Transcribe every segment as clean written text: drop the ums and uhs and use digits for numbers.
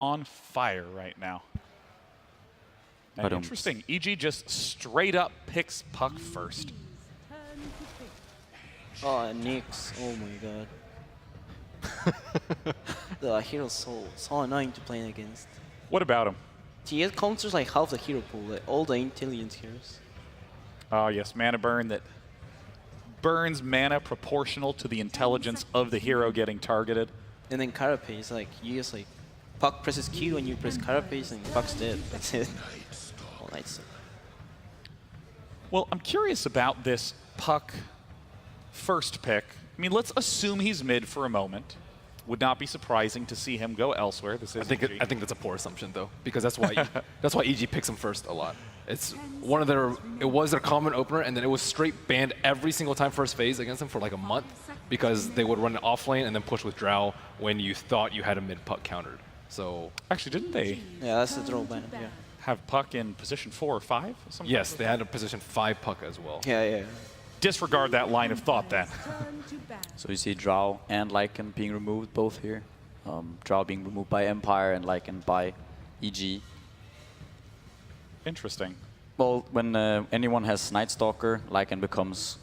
on fire right now. And interesting, EG just straight up picks Puck first. Oh, and Nyx. Oh my god. The hero's so annoying to play against. What about him? He counters like half the hero pool, like all the intelligent heroes. Oh yes, mana burn that burns mana proportional to the intelligence of the hero getting targeted. And then Carapace, like you just like Puck presses Q and you press Carapace and Puck's dead. That's it. All night stuff. Well, I'm curious about this Puck first pick. I mean, let's assume he's mid for a moment. Would not be surprising to see him go elsewhere. This is I think that's a poor assumption though, because that's why EG picks him first a lot. It's one of it was their common opener, and then it was straight banned every single time first phase against them for like a month because they would run it off lane and then push with Drow when you thought you had a mid Puck countered. So actually, didn't they? Yeah, that's the draw ban. Yeah. Have Puck in position 4 or 5? Yes, they had a position 5 Puck as well. Yeah. Disregard that line of thought then. So you see Drow and Lycan being removed both here. Drow being removed by Empire and Lycan by EG. Interesting. Well, when anyone has Night Stalker, Lycan becomes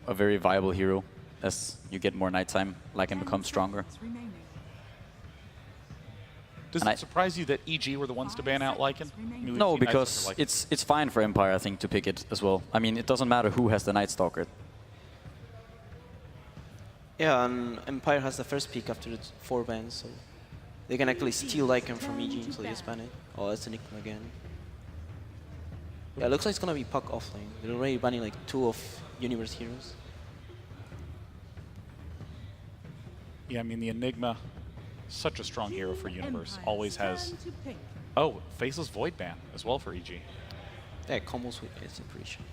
a very viable hero. As you get more nighttime, Lycan becomes stronger. Does it surprise you that EG were the ones to ban out Lycan? I mean, no, because it's fine for Empire, I think, to pick it as well. I mean, it doesn't matter who has the Night Stalker. Yeah, and Empire has the first pick after the 4 bans, so they can actually steal Lycan from EG until they ban it. Oh, that's Enigma again. Yeah, it looks like it's gonna be Puck offlane. They're already banning like 2 of Universe heroes. Yeah, I mean, the Enigma, such a strong hero for Universe, always has... Oh, Faceless Void ban as well for EG. Yeah, combos with it, I'm pretty sure.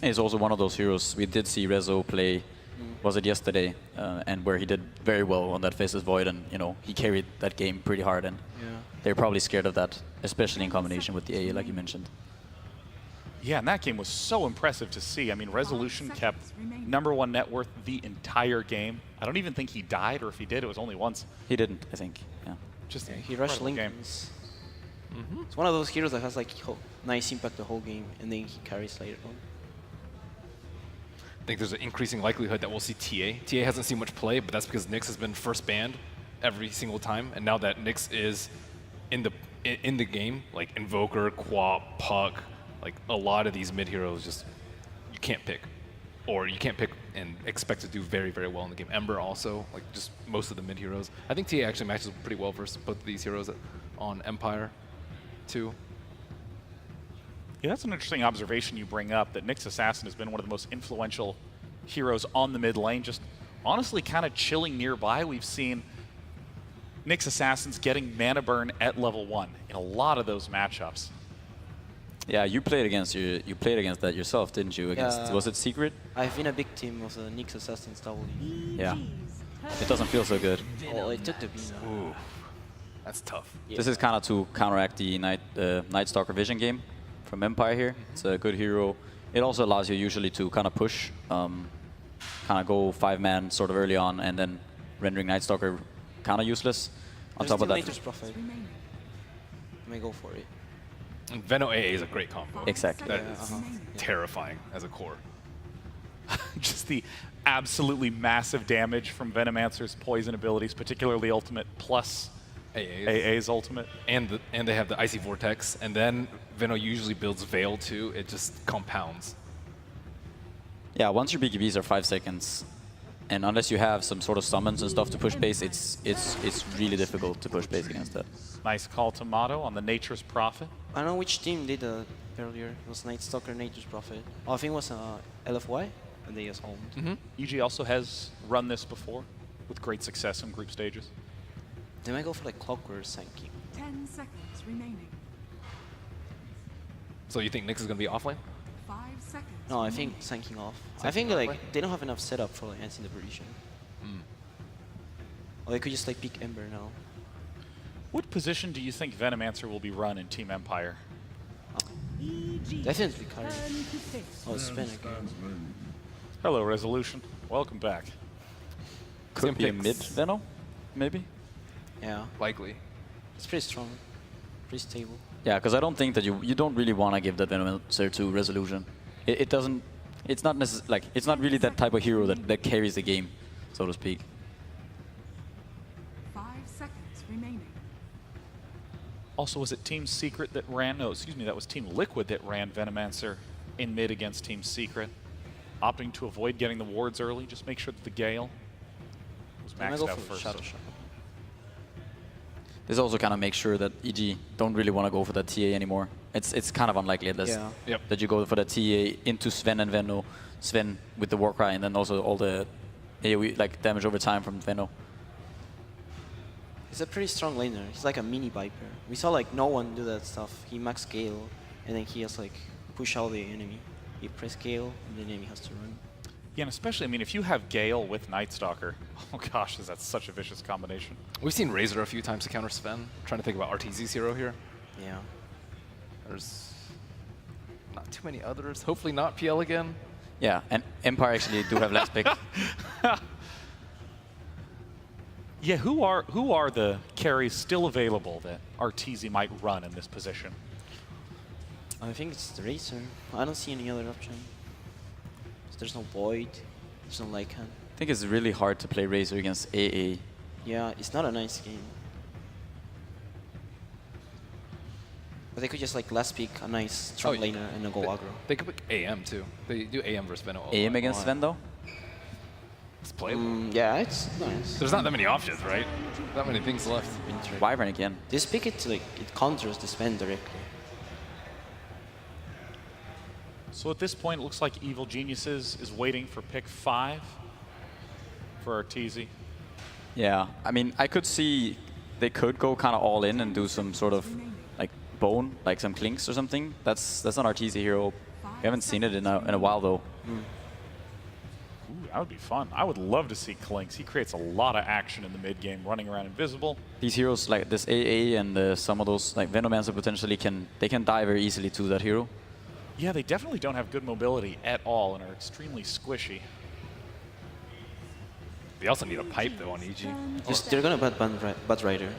He's also one of those heroes. We did see Rezo play, was it yesterday, and where he did very well on that Faceless Void, and you know he carried that game pretty hard, and they're probably scared of that, especially in combination with the AA, like you mentioned. Yeah, and that game was so impressive to see. I mean, Resolution kept #1 net worth the entire game. I don't even think he died, or if he did, it was only once. He didn't, I think. Yeah. Just he rushed Linken's. It's one of those heroes that has like nice impact the whole game, and then he carries later on. I think there's an increasing likelihood that we'll see TA. TA hasn't seen much play, but that's because Nyx has been first banned every single time, and now that Nyx is in the game, like Invoker, Quap, Puck, like a lot of these mid heroes just you can't pick, or you can't pick and expect to do very, very well in the game. Ember also, like just most of the mid heroes. I think TA actually matches pretty well versus both of these heroes on Empire too. Yeah, that's an interesting observation you bring up, that Nyx Assassin has been one of the most influential heroes on the mid lane, just honestly kind of chilling nearby. We've seen Nyx Assassins getting mana burn at level 1 in a lot of those matchups. Yeah, you played against that yourself, didn't you? Against, was it Secret? I've been a big team of the Nyx Assassins W. Yeah. It doesn't feel so good. Oh, it took the B now. Ooh, that's tough. Yeah. This is kind of to counteract the Night Stalker Vision game from Empire here. It's a good hero. It also allows you usually to kind of push, kind of go 5-man sort of early on, and then rendering Night Stalker kind of useless. On top of that, Nature's Prophet. You may go for it. And Veno AA is a great combo. Exactly. That is terrifying as a core. Just the absolutely massive damage from Venomancer's poison abilities, particularly ultimate plus AA's ultimate. And they have the Icy Vortex, and then Veno usually builds Veil too. It just compounds. Yeah, once your BKBs are 5 seconds, and unless you have some sort of summons and stuff to push base, it's really difficult to push base against that. Nice call to Motto on the Nature's Prophet. I don't know which team did earlier. It was Night Stalker, Nature's Prophet. Oh, I think it was LFY, and they just homed. EG also has run this before with great success in group stages. They might go for like Clockwork Sanking. 10 seconds remaining. So you think Nyx is going to be offlane? 5 seconds. No, I think Sanking off. I think like they don't have enough setup for like answering the position. Or they could just like pick Ember now. What position do you think Venomancer will be run in Team Empire? Definitely Curry. Oh, spin again. Hello, Resolution. Welcome back. Could be a mid Veno, maybe? Yeah, likely. it's pretty strong, pretty stable. Yeah, because I don't think that you don't really want to give that Venomancer to Resolution. It doesn't. It's not like it's not really that type of hero that carries the game, so to speak. 5 seconds remaining. Also, was it Team Secret that ran? No, excuse me, that was Team Liquid that ran Venomancer in mid against Team Secret, opting to avoid getting the wards early. Just make sure that the Gale was I'm gonna maxed go out for first. Shadow Shot. This also kind of makes sure that EG don't really want to go for that TA anymore. It's kind of unlikely at least Yeah. Yep. that you go for that TA into Sven and Venno, Sven with the Warcry, and then also all the AoE like damage over time from Venno. He's a pretty strong laner. He's like a mini Viper. We saw like no one do that stuff. He max Gale, and then he has like push out the enemy. He press Gale, and the enemy has to run. Yeah, and especially, I mean, if you have Gale with Night Stalker, oh gosh, is that such a vicious combination. We've seen Razor a few times to counter Sven. I'm trying to think about RTZ's hero here. Yeah. There's not too many others. Hopefully not PL again. Yeah, and Empire actually do have last pick. Yeah, who are the carries still available that Arteezy might run in this position? I think it's the Razor. I don't see any other option. There's no Void. There's no Lycan. I think it's really hard to play Razor against AA. Yeah, it's not a nice game. But they could just like last pick a nice strong Oh, yeah. laner and then go aggro. They could pick AM too. They do AM versus Venno. AM against Sven though? It's playable. Yeah, it's nice. There's not that many options, right? Not many things left. Wyvern again. This pick it like it counters the Sven directly. So at this point, it looks like Evil Geniuses is waiting for pick 5 for Arteezy. Yeah, I mean, I could see they could go kind of all in and do some sort of like bone, like some clinks or something. That's not Arteezy hero. We haven't seen it in a while though. Ooh, that would be fun. I would love to see Clinks. He creates a lot of action in the mid game, running around invisible. These heroes like this AA and some of those like Venomancer potentially can die very easily to that hero. Yeah, they definitely don't have good mobility at all and are extremely squishy. They also need a pipe though on EG. They're gonna Bat Rider.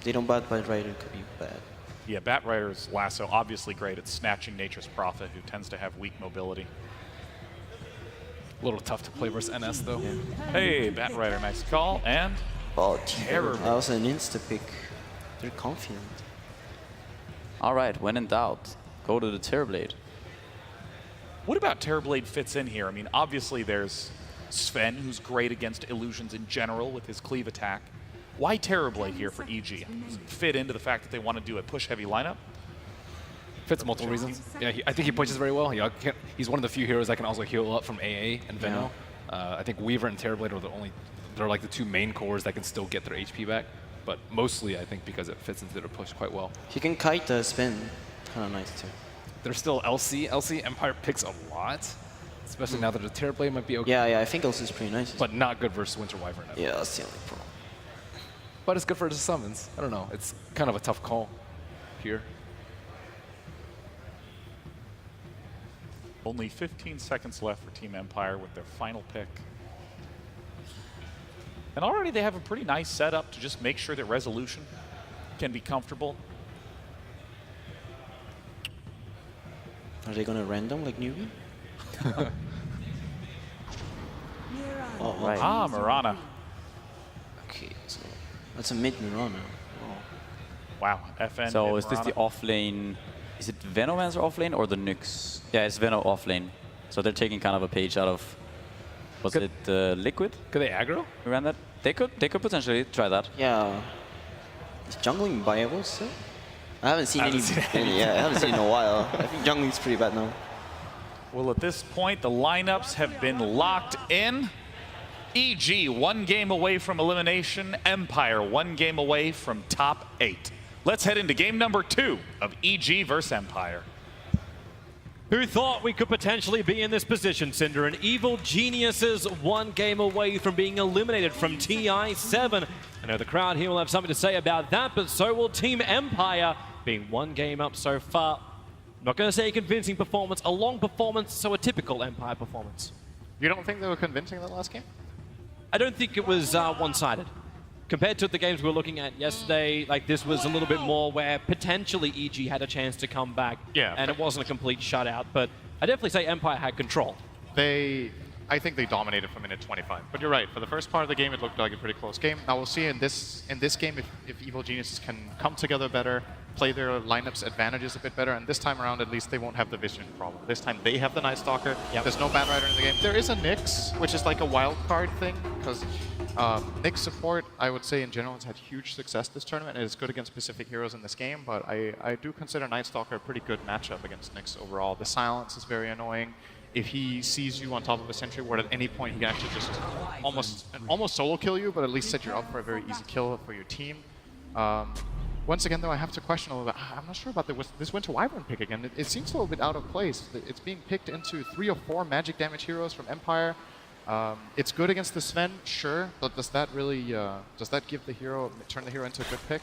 They don't Bat Rider, could be bad. Yeah, Bat Rider's lasso obviously great at snatching Nature's Prophet, who tends to have weak mobility. A little tough to play versus NS though. Hey, Bat Rider, nice call, and Oh, terrible. that was an insta pick. They're confident. All right, when in doubt, go to the Terrorblade. What about Terrorblade fits in here? I mean, obviously there's Sven, who's great against illusions in general with his cleave attack. Why Terrorblade here for EG? Does it fit into the fact that they want to do a push-heavy lineup? Fits multiple reasons. Yeah, I think he pushes very well. He's one of the few heroes that can also heal up from AA and Venno. I think Weaver and Terrorblade are they're like the two main cores that can still get their HP back. But mostly, I think because it fits into their push quite well. He can kite the Spin. Kind of nice too. There's still LC. LC Empire picks a lot, especially now that the Terrorblade might be okay. Yeah, I think also is pretty nice. But not good versus Winter Wyvern. yeah, that's the only problem. But it's good for the summons. I don't know. It's kind of a tough call here. Only 15 seconds left for Team Empire with their final pick. And already they have a pretty nice setup to just make sure that Resolution can be comfortable. Are they gonna random like newbie? Oh, Right. Ah, Mirana. Okay, so that's a mid Mirana. Oh. Wow, FN. So and is this the Mirana. off lane? Is it Venomancer off lane or the Nyx? Yeah, it's Venno off lane. So they're taking kind of a page out of. Was Could- it Liquid Could they aggro? who ran that? They could potentially try that. Yeah. Is jungling viable still? I haven't seen I any. haven't seen Yeah, I haven't seen in a while. I think jungling's pretty bad now. Well, at this point, the lineups have been locked in. EG, 1 game away from elimination. Empire, 1 game away from top 8. Let's head into game number 2 of EG versus Empire. Who thought we could potentially be in this position, Cinder? And Evil Geniuses 1 game away from being eliminated from TI7. I know the crowd here will have something to say about that, but so will Team Empire, being 1 game up so far. Not going to say a convincing performance, a long performance, so a typical Empire performance. You don't think they were convincing that last game? I don't think it was one-sided. compared to the games we were looking at yesterday, like this was a little bit more where potentially EG had a chance to come back. Yeah. And it wasn't a complete shutout, but I definitely say Empire had control. I think they dominated from minute 25. But you're right. For the first part of the game, it looked like a pretty close game. Now we'll see in this game if Evil Geniuses can come together better, play their lineups advantages a bit better, and this time around at least they won't have the vision problem. This time they have the Night Stalker. Yep. There's no Bat Rider in the game. There is a Nyx, which is like a wild card thing, because Nyx support, I would say in general, has had huge success this tournament, and it's good against specific heroes in this game, but I do consider Night Stalker a pretty good matchup against Nyx overall. The silence is very annoying. If he sees you on top of a sentry ward at any point, he can actually just almost solo kill you, but at least set you up for a very easy kill for your team. Once again, though, I have to question a little bit. I'm not sure about this Winter Wyvern pick again. It seems a little bit out of place. It's being picked into 3 or 4 magic damage heroes from Empire. It's good against the Sven, sure, but does that really give the hero, turn the hero into a good pick?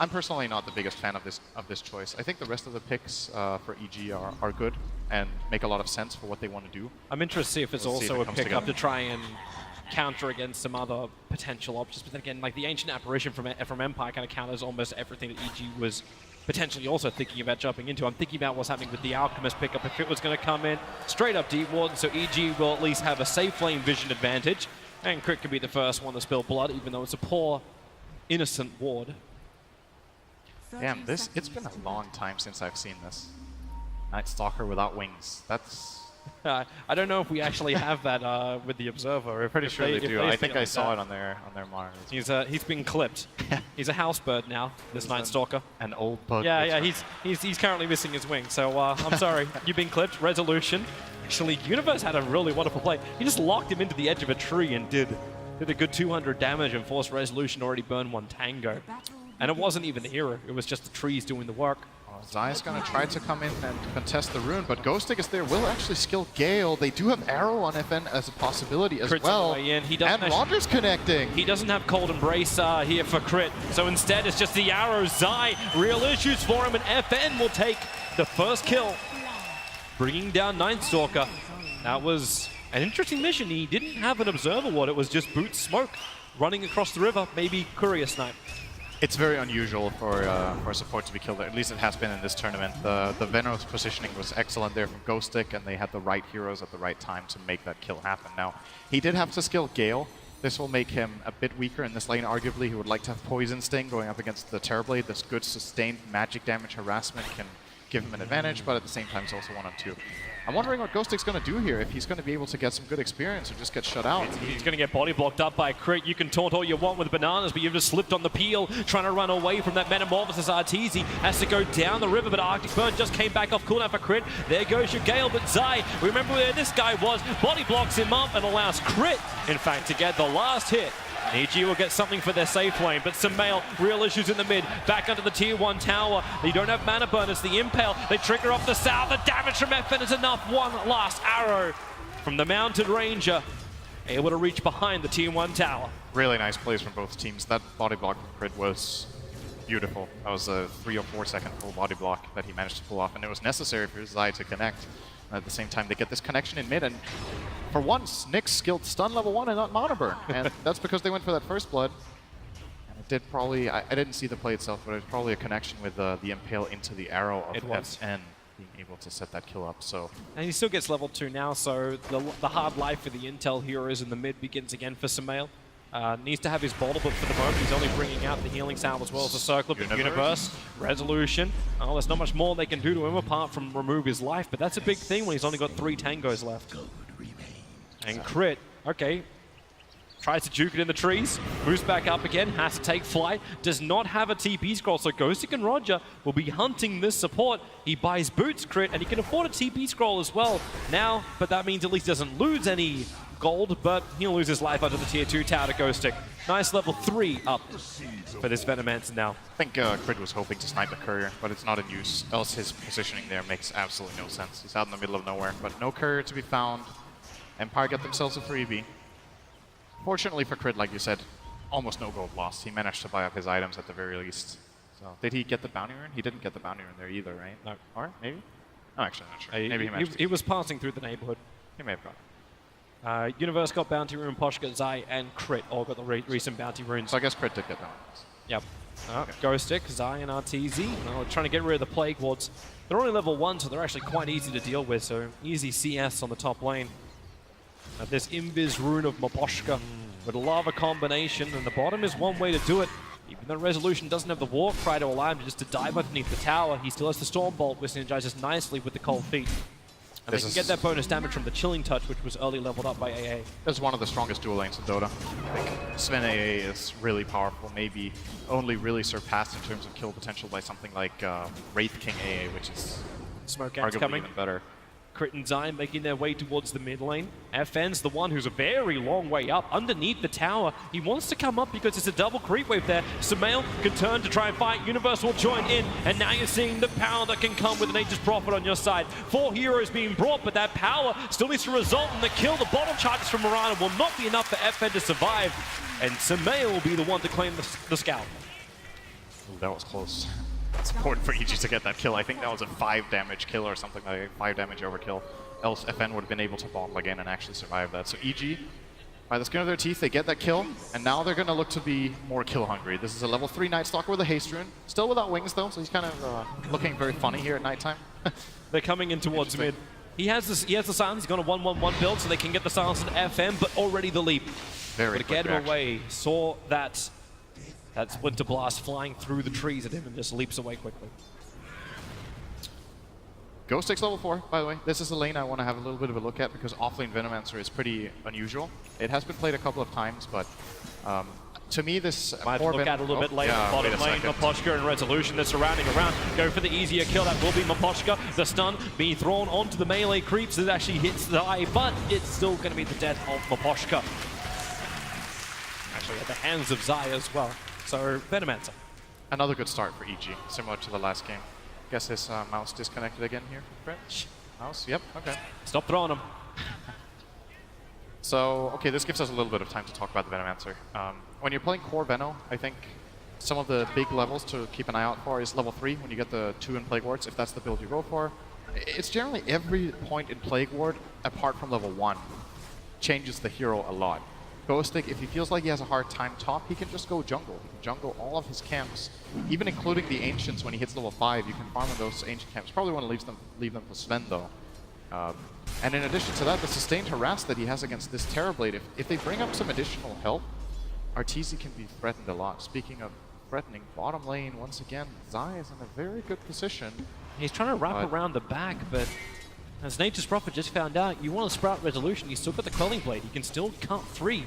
I'm personally not the biggest fan of this choice. I think the rest of the picks for EG are good and make a lot of sense for what they want to do. I'm interested to see if it's Let's see also if it a comes pickup together. to try and counter against some other potential options. But then again, like the Ancient Apparition from Empire kind of counters almost everything that EG was potentially also thinking about jumping into. I'm thinking about what's happening with the Alchemist pickup. If it was going to come in straight up Deep Warden, so EG will at least have a safe flame vision advantage. And Crit could be the first one to spill blood, even though it's a poor, innocent ward. Damn, it's been a long time since I've seen this. Night Stalker without wings. That's I don't know if we actually have that with the Observer. pretty sure they do. I think I saw it. it on their monitors. He's been clipped. He's a house bird now, this Night Stalker. An old bug. Yeah, that's yeah, right. he's currently missing his wing, so I'm sorry. You've been clipped. Resolution. Actually, Universe had a really wonderful play. He just locked him into the edge of a tree and did a good 200 damage and forced Resolution to already burn 1 Tango. And it wasn't even the hero, it was just the trees doing the work. Zai's gonna try to come in and contest the rune, but Ghostic is there. Will actually skill Gale. They do have Arrow on FN as a possibility as Crit's well. on the way in. He doesn't and Roger's connecting. He doesn't have Cold Embrace here for Crit, so instead it's just the Arrow. Zai, real issues for him, and FN will take the first kill, bringing down Night Stalker. That was an interesting mission. He didn't have an Observer ward, it was just Boots Smoke running across the river, maybe Courier Snipe. It's very unusual for a support to be killed there. At least it has been in this tournament. The Venom's positioning was excellent there from Ghostic, and they had the right heroes at the right time to make that kill happen. Now, he did have to skill Gale. This will make him a bit weaker in this lane, arguably. He would like to have Poison Sting going up against the Terrorblade. This good sustained magic damage harassment can give him an advantage, but at the same time, he's also 1-on-2. I'm wondering what Ghostic's going to do here, if he's going to be able to get some good experience or just get shut out. He's going to get body blocked up by Crit. You can taunt all you want with bananas, but you've just slipped on the peel, trying to run away from that Metamorphosis. Arteezy has to go down the river, but Arctic Burn just came back off cooldown for Crit. There goes your Gale, but Zai, remember where this guy was, body blocks him up and allows Crit, in fact, to get the last hit. EG will get something for their safe lane, but Sumail, real issues in the mid, back under the tier 1 tower. They don't have mana burn, it's the Impale. They trigger off the south, the damage from FN is enough. One last arrow from the Mounted Ranger, able to reach behind the tier 1 tower. Really nice plays from both teams. That body block from Crit was beautiful. That was a 3 or 4 second full body block that he managed to pull off, and it was necessary for Zai to connect. And at the same time, they get this connection in mid, and for once, Nyx skilled stun level 1 and not mana burn, and that's because they went for that first blood. And it did probably, I didn't see the play itself, but it was probably a connection with the Impale into the arrow of FN being able to set that kill up. So, and he still gets level 2 now, so the hard life for the Intel heroes in the mid begins again for Sumail. Needs to have his bottle, but for the moment he's only bringing out the healing salve as well as the circle of the universe. Resolution. Oh, there's not much more they can do to him apart from remove his life, but that's a big thing when he's only got 3 tangos left. And Crit, okay, tries to juke it in the trees, moves back up again, has to take flight, does not have a TP scroll, so Ghostic and Roger will be hunting this support. He buys Boots Crit, and he can afford a TP scroll as well now, but that means at least he doesn't lose any gold, but he'll lose his life under the tier 2 tower to Ghostic. Nice level 3 up for this Venomancer now. I think Crit was hoping to snipe the courier, but it's not in use, else his positioning there makes absolutely no sense. He's out in the middle of nowhere, but no courier to be found. Empire get themselves a freebie. Fortunately for Crit, like you said, almost no gold lost. He managed to buy up his items at the very least. So, did he get the bounty rune? He didn't get the bounty rune there either, right? No. Or maybe? Oh, actually, I'm not sure. Maybe he managed he was passing through the neighborhood. He may have got it. Universe got Bounty Rune, Poshka, Zai, and Crit all got the recent Bounty Runes. So I guess Crit did get that. Yep. Ghost Stick, Zai, and RTZ. Well, trying to get rid of the Plague Wards. They're only level 1, so they're actually quite easy to deal with, so easy CS on the top lane. This Invis Rune of Maposhka with a Lava combination, and the bottom is one way to do it. Even though Resolution doesn't have the Warcry to allow him just to dive underneath the tower, he still has the Storm Bolt, which synergizes nicely with the Cold Feet. And they can get that bonus damage from the Chilling Touch, which was early leveled up by AA. This is one of the strongest dual lanes in Dota. I think Sven AA is really powerful, maybe only really surpassed in terms of kill potential by something like Wraith King AA, which is Smoke Ants arguably coming. even better. Crit and Zai making their way towards the mid lane. FN's the one who's a very long way up underneath the tower. He wants to come up because it's a double creep wave there. Sumail can turn to try and fight. Universe will join in, and now you're seeing the power that can come with Nature's Prophet on your side. 4 heroes being brought, but that power still needs to result in the kill. The bottom charges from Mirana will not be enough for FN to survive, and Sumail will be the one to claim the scalp. Ooh, that was close. It's important for EG to get that kill. I think that was a 5 damage kill or something like a 5 damage overkill. Else FN would have been able to bottle again and actually survive that. So EG, by the skin of their teeth, they get that kill, and now they're going to look to be more kill hungry. This is a level 3 Night Stalker with a haste rune. Still without wings though, so he's kind of looking very funny here at nighttime. They're coming in towards mid. He has the silence. He's got a 1-1-1 build, so they can get the silence at FM, but already the leap. Very But quick get him reaction. away. Saw that Splinter Blast flying through the trees at him and just leaps away quickly. Ghost Stick's level 4, by the way. This is a lane I want to have a little bit of a look at because offlane Venomancer is pretty unusual. It has been played a couple of times, but to me this... Might look at a little bit later. Bottom lane, Maposhka and Resolution, they're surrounding around. Go for the easier kill. That will be Maposhka. The stun being thrown onto the melee creeps. It actually hits the eye, but it's still going to be the death of Maposhka. Actually at the hands of Zai as well. So, Venomancer. Another good start for EG, similar to the last game. Guess his mouse disconnected again here, Brett? Mouse? Yep, okay. Stop throwing him. So, okay, this gives us a little bit of time to talk about the Venomancer. When you're playing core Veno, I think some of the big levels to keep an eye out for is level 3, when you get the 2 in Plague Wards, if that's the build you go for. It's generally every point in Plague Ward, apart from level 1, changes the hero a lot. Ghost Stick, if he feels like he has a hard time top, he can just go jungle. He can jungle all of his camps, even including the Ancients when he hits level 5. You can farm in those Ancient camps. Probably want to leave them for Sven, though. And in addition to that, the sustained harass that he has against this Terrorblade, if they bring up some additional help, Arteezy can be threatened a lot. Speaking of threatening, bottom lane, once again, Zai is in a very good position. He's trying to wrap around the back, but as Nature's Prophet just found out, you want to sprout Resolution, he's still got the Quelling Blade. He can still cut 3.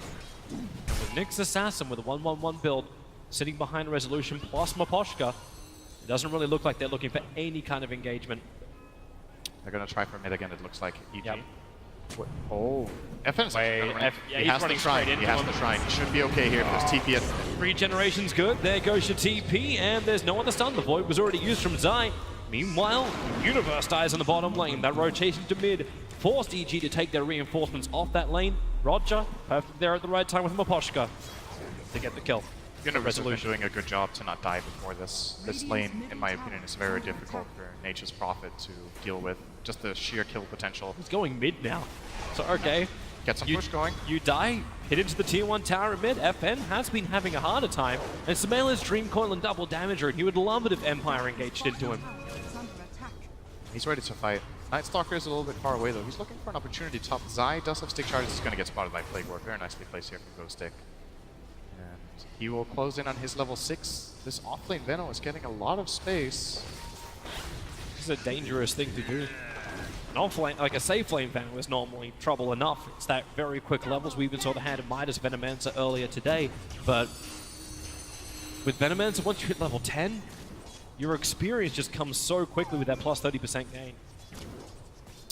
With Nyx Assassin with a 1-1-1 build, sitting behind Resolution plus Maposhka, it doesn't really look like they're looking for any kind of engagement. They're going to try for mid again, it looks like. EG. Yep. Oh. FN's yeah, he has the running shrine. straight He into has him. the shrine. He should be okay here if there's TP at... Regeneration's good. There goes your TP, and there's no other stun. The Void was already used from Zai. Meanwhile, Universe dies on the bottom lane. That rotation to mid forced EG to take their reinforcements off that lane. Roger, perfect there at the right time with Maposhka to get the kill. Universe has been doing a good job to not die before this. This lane, in my opinion, is very difficult for Nature's Prophet to deal with. Just the sheer kill potential. He's going mid now. So, okay. Get some push going. You die, hit into the tier 1 tower at mid. FN has been having a harder time. And Sumail is Dream Coil and double damager, and he would love it if Empire engaged into him. It's under attack. He's ready to fight. Night Stalker is a little bit far away, though. He's looking for an opportunity to top. Zai does have stick charges. He's going to get spotted by Plague Ward. Very nicely placed here from Ghost Stick. And he will close in on his level 6. This offlane Veno is getting a lot of space. This is a dangerous thing to do. An off-lane, like a safe lane Venom is normally trouble enough. It's that very quick levels. We even saw the hand of Midas Venomancer earlier today. But with Venomancer, once you hit level 10, your experience just comes so quickly with that plus 30% gain.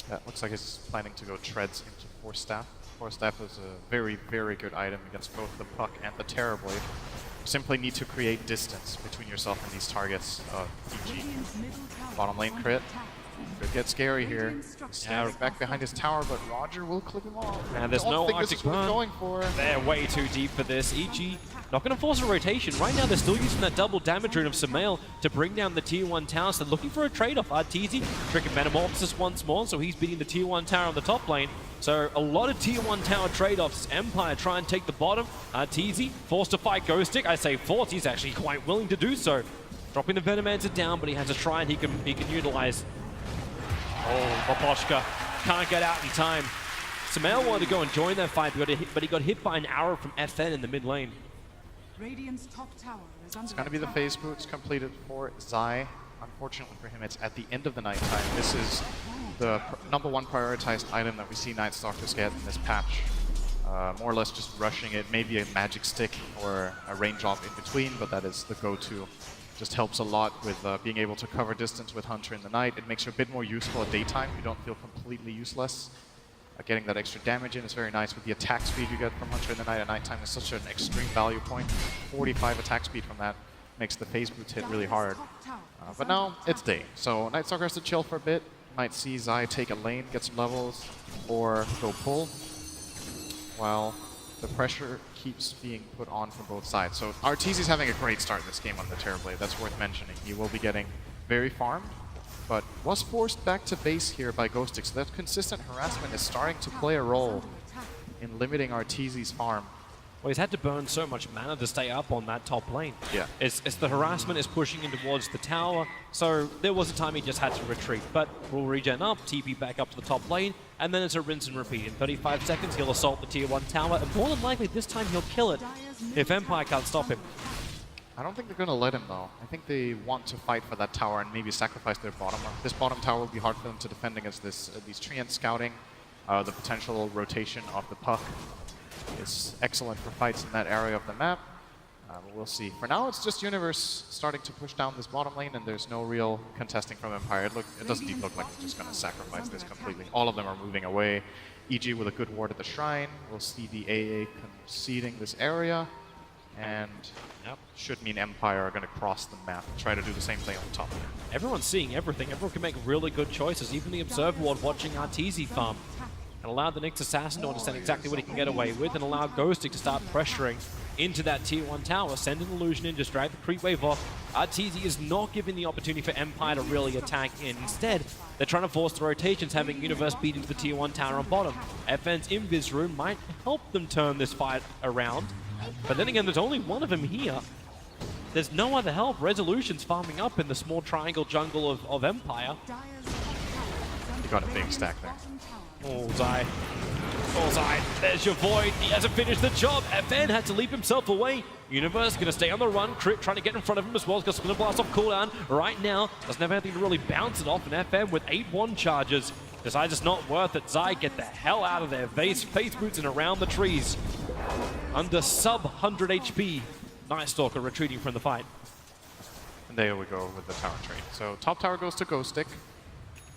Yeah, looks like he's planning to go treads into Force Staff. Force Staff is a very, very good item against both the Puck and the Terrorblade. You simply need to create distance between yourself and these targets. EG. Radiant's middle tower Bottom is lane under crit. attack. Could get scary here. Radiant structures Standing back behind his tower, but Roger will clip him off. And there's Don't no think Arctic this is what he's Burn. going for. They're way too deep for this. EG Not going to force a rotation. Right now, they're still using that double damage rune of Sumail to bring down the tier 1 tower. So they're looking for a trade-off. Arteezy tricking Metamorphosis once more, so he's beating the tier 1 tower on the top lane. So a lot of tier 1 tower trade-offs. Empire try and take the bottom. Arteezy forced to fight Ghostic. I say forced, he's actually quite willing to do so. Dropping the Venomancer down, but he has a shrine he can utilize. Oh, Poposhka can't get out in time. Sumail wanted to go and join that fight, but he got hit by an arrow from FN in the mid lane. Radiant's top tower is under It's going to be the phase boots completed for Zai. Unfortunately for him, it's at the end of the night time. This is the #1 prioritized item that we see Night Stalkers get in this patch. More or less just rushing it, maybe a magic stick or a range off in between, but that is the go-to. Just helps a lot with being able to cover distance with Hunter in the night. It makes you a bit more useful at daytime. You don't feel completely useless. Getting that extra damage in is very nice with the attack speed you get from Hunter in the night at nighttime is such an extreme value point. 45 attack speed from that makes the phase boots hit really hard. But now it's day, so Night Stalker has to chill for a bit. Might see Zai take a lane, get some levels, or go pull, while the pressure keeps being put on from both sides. So Arteezy's having a great start this game on the Terrorblade, that's worth mentioning. He will be getting very farmed, but was forced back to base here by Ghostic, so that consistent harassment is starting to play a role in limiting Arteezy's farm. Well, he's had to burn so much mana to stay up on that top lane. Yeah. It's the harassment is pushing him towards the tower, so there was a time he just had to retreat. But we'll regen up, TP back up to the top lane, and then it's a rinse and repeat. In 35 seconds, he'll assault the tier 1 tower, and more than likely this time he'll kill it if Empire can't stop him. I don't think they're going to let him, though. I think they want to fight for that tower and maybe sacrifice their bottom. This bottom tower will be hard for them to defend against this these treants scouting. The potential rotation of the puck is excellent for fights in that area of the map. But we'll see. For now, it's just Universe starting to push down this bottom lane, and there's no real contesting from Empire. It doesn't even look like they're just going to sacrifice this completely. All of them are moving away. EG with a good ward at the shrine. We'll see the AA conceding this area. And should mean Empire are going to cross the map and try to do the same thing on top of it. Everyone's seeing everything. Everyone can make really good choices. Even the Observer Ward watching Arteezy farm. And allow the Nyx Assassin to understand exactly what he can get away with, and allow Ghostic to start pressuring into that tier 1 tower. Send an illusion in, just drag the creep wave off. Arteezy is not giving the opportunity for Empire to really attack in. Instead, they're trying to force the rotations, having Universe beat into the tier 1 tower on bottom. FN's Invis Rune might help them turn this fight around. But then again, there's only one of them here. There's no other help. Resolution's farming up in the small triangle jungle of Empire. You got a big stack there. Oh, Zai. Oh, Zai. There's your void. He hasn't finished the job. FN had to leap himself away. Universe going to stay on the run. Crit trying to get in front of him as well. He's got Splinter Blast off cooldown right now. Doesn't have anything to really bounce it off. And FN with 8-1 charges decides it's not worth it. Zai, get the hell out of there. Face boots and around the trees. Under sub 100 HP. Night Stalker retreating from the fight. And there we go with the tower trade. So top tower goes to Ghostic.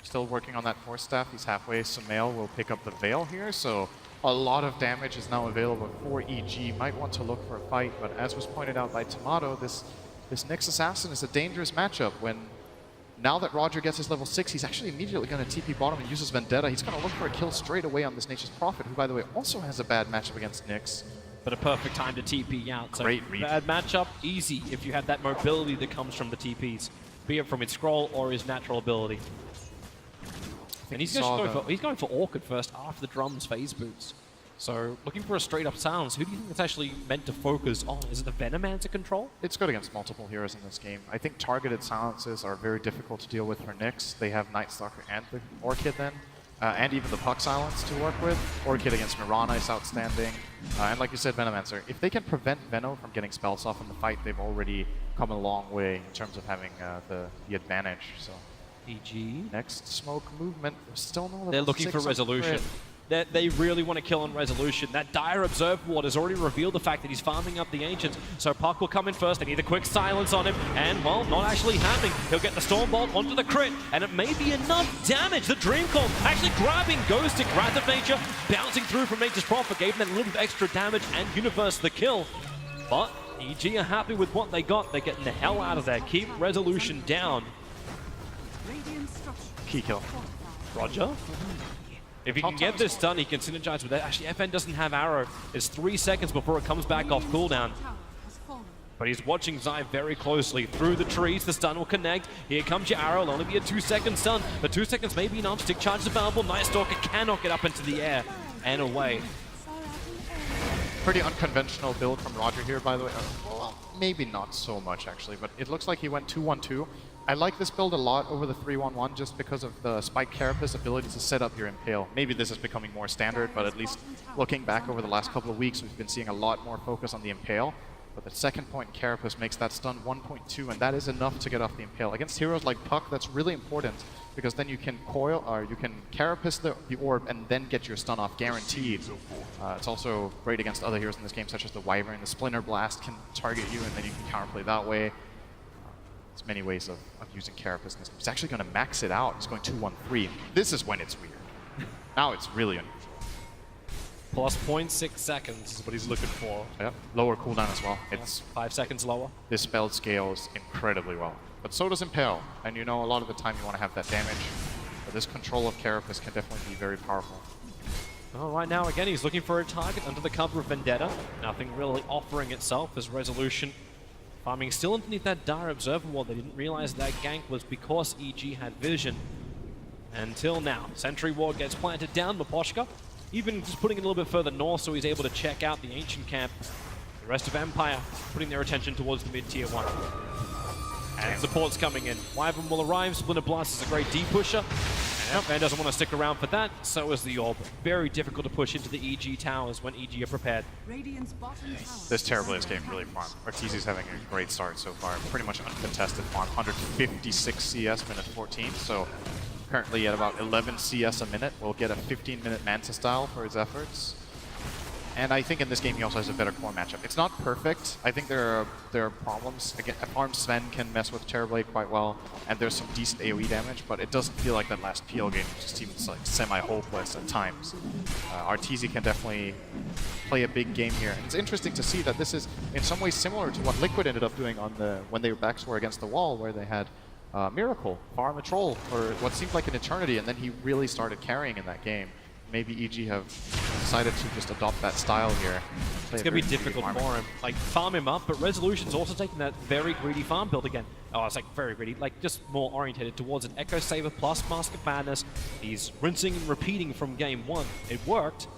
Still working on that Force Staff. He's halfway. Sumail will pick up the Veil here, so a lot of damage is now available for EG. Might want to look for a fight, but as was pointed out by Tomato, this Nyx Assassin is a dangerous matchup when now that Roger gets his level 6, he's actually immediately going to TP bottom and uses Vendetta. He's going to look for a kill straight away on this Nature's Prophet, who, by the way, also has a bad matchup against Nyx. But a perfect time to TP out. So Great read. Bad matchup, easy if you have that mobility that comes from the TPs, be it from his scroll or his natural ability. And he's going for Orchid first after the drums phase boots. So looking for a straight up silence. Who do you think it's actually meant to focus on? Is it the Venomancer control? It's good against multiple heroes in this game. I think targeted silences are very difficult to deal with for Nyx. They have Night Stalker and the Orchid then. And even the Puck Silence to work with. Orchid against Mirana is outstanding. And like you said, Venomancer. If they can prevent Veno from getting spells off in the fight, they've already come a long way in terms of having the advantage. So EG. next smoke movement. Still no level They're looking 6 for on resolution. Crit. They really want to kill on resolution. That dire Observe Ward has already revealed the fact that he's farming up the Ancients. So Puck will come in first. They need a quick silence on him. And, well, not actually happening. He'll get the Stormbolt onto the crit. And it may be enough damage. The Dream Call actually grabbing Ghostic. Wrath of Nature bouncing through from Nature's Prophet. Gave him that little bit of extra damage and Universe the kill. But EG are happy with what they got. They're getting the hell out of there. Keep resolution down. Key kill. Roger. If he can get this done, he can synergize with that. Actually, FN doesn't have arrow. It's 3 seconds before it comes back off cooldown. But he's watching Zai very closely. Through the trees, the stun will connect. Here comes your arrow. It'll only be a 2-second stun, but 2 seconds may be enough. Stick charge available. Night Stalker cannot get up into the air and away. Pretty unconventional build from Roger here, by the way. Well, maybe not so much, actually, but it looks like he went 2-1-2. I like this build a lot over the 3-1-1 just because of the Spike Carapace ability to set up your Impale. Maybe this is becoming more standard, but at least looking back over the last couple of weeks, we've been seeing a lot more focus on the Impale. But the second point in Carapace makes that stun 1.2, and that is enough to get off the Impale. Against heroes like Puck, that's really important, because then you can coil, or you can Carapace the orb and then get your stun off guaranteed. It's also great against other heroes in this game, such as the Wyvern. The Splinter Blast can target you, and then you can counterplay that way. There's many ways of using Carapace in this game. He's actually going to max it out. He's going 2-1-3. This is when it's weird. Now it's really unusual. Plus 0.6 seconds is what he's looking for. Yep, lower cooldown as well. It's 5 seconds lower. This spell scales incredibly well. But so does Impale, and you know a lot of the time you want to have that damage. But this control of Carapace can definitely be very powerful. Well, right now, again, he's looking for a target under the cover of Vendetta. Nothing really offering itself as Resolution. Farming still underneath that Dire Observer wall. They didn't realize that gank was because EG had vision. Until now. Sentry Ward gets planted down. Miposhka, even just putting it a little bit further north so he's able to check out the Ancient Camp. The rest of Empire putting their attention towards the mid-tier 1. And support's coming in. Wyvern will arrive. Splinter Blast is a great D-pusher. And Fan doesn't want to stick around for that. So is the Orb. Very difficult to push into the EG towers when EG are prepared. Radiant's bottom tower. This Terriblaze game really farmed. Arteezy's having a great start so far. Pretty much uncontested farm. 156 CS minute 14. So currently at about 11 CS a minute. We'll get a 15-minute Manta style for his efforts. And I think in this game he also has a better core matchup. It's not perfect. I think there are problems. Again, Farm Sven can mess with Terrorblade quite well, and there's some decent AoE damage, but it doesn't feel like that last PL game just seems like semi-hopeless at times. Arteezy can definitely play a big game here. And it's interesting to see that this is in some ways similar to what Liquid ended up doing on when they were backstore against the wall, where they had Miracle farm a troll for what seemed like an eternity, and then he really started carrying in that game. Maybe EG have decided to just adopt that style here. It's going to be difficult for him. Like, farm him up, but Resolution's also taking that very greedy farm build again. Oh, it's like very greedy. Like, just more orientated towards an Echo Saver plus Mask of Madness. He's rinsing and repeating from game 1. It worked,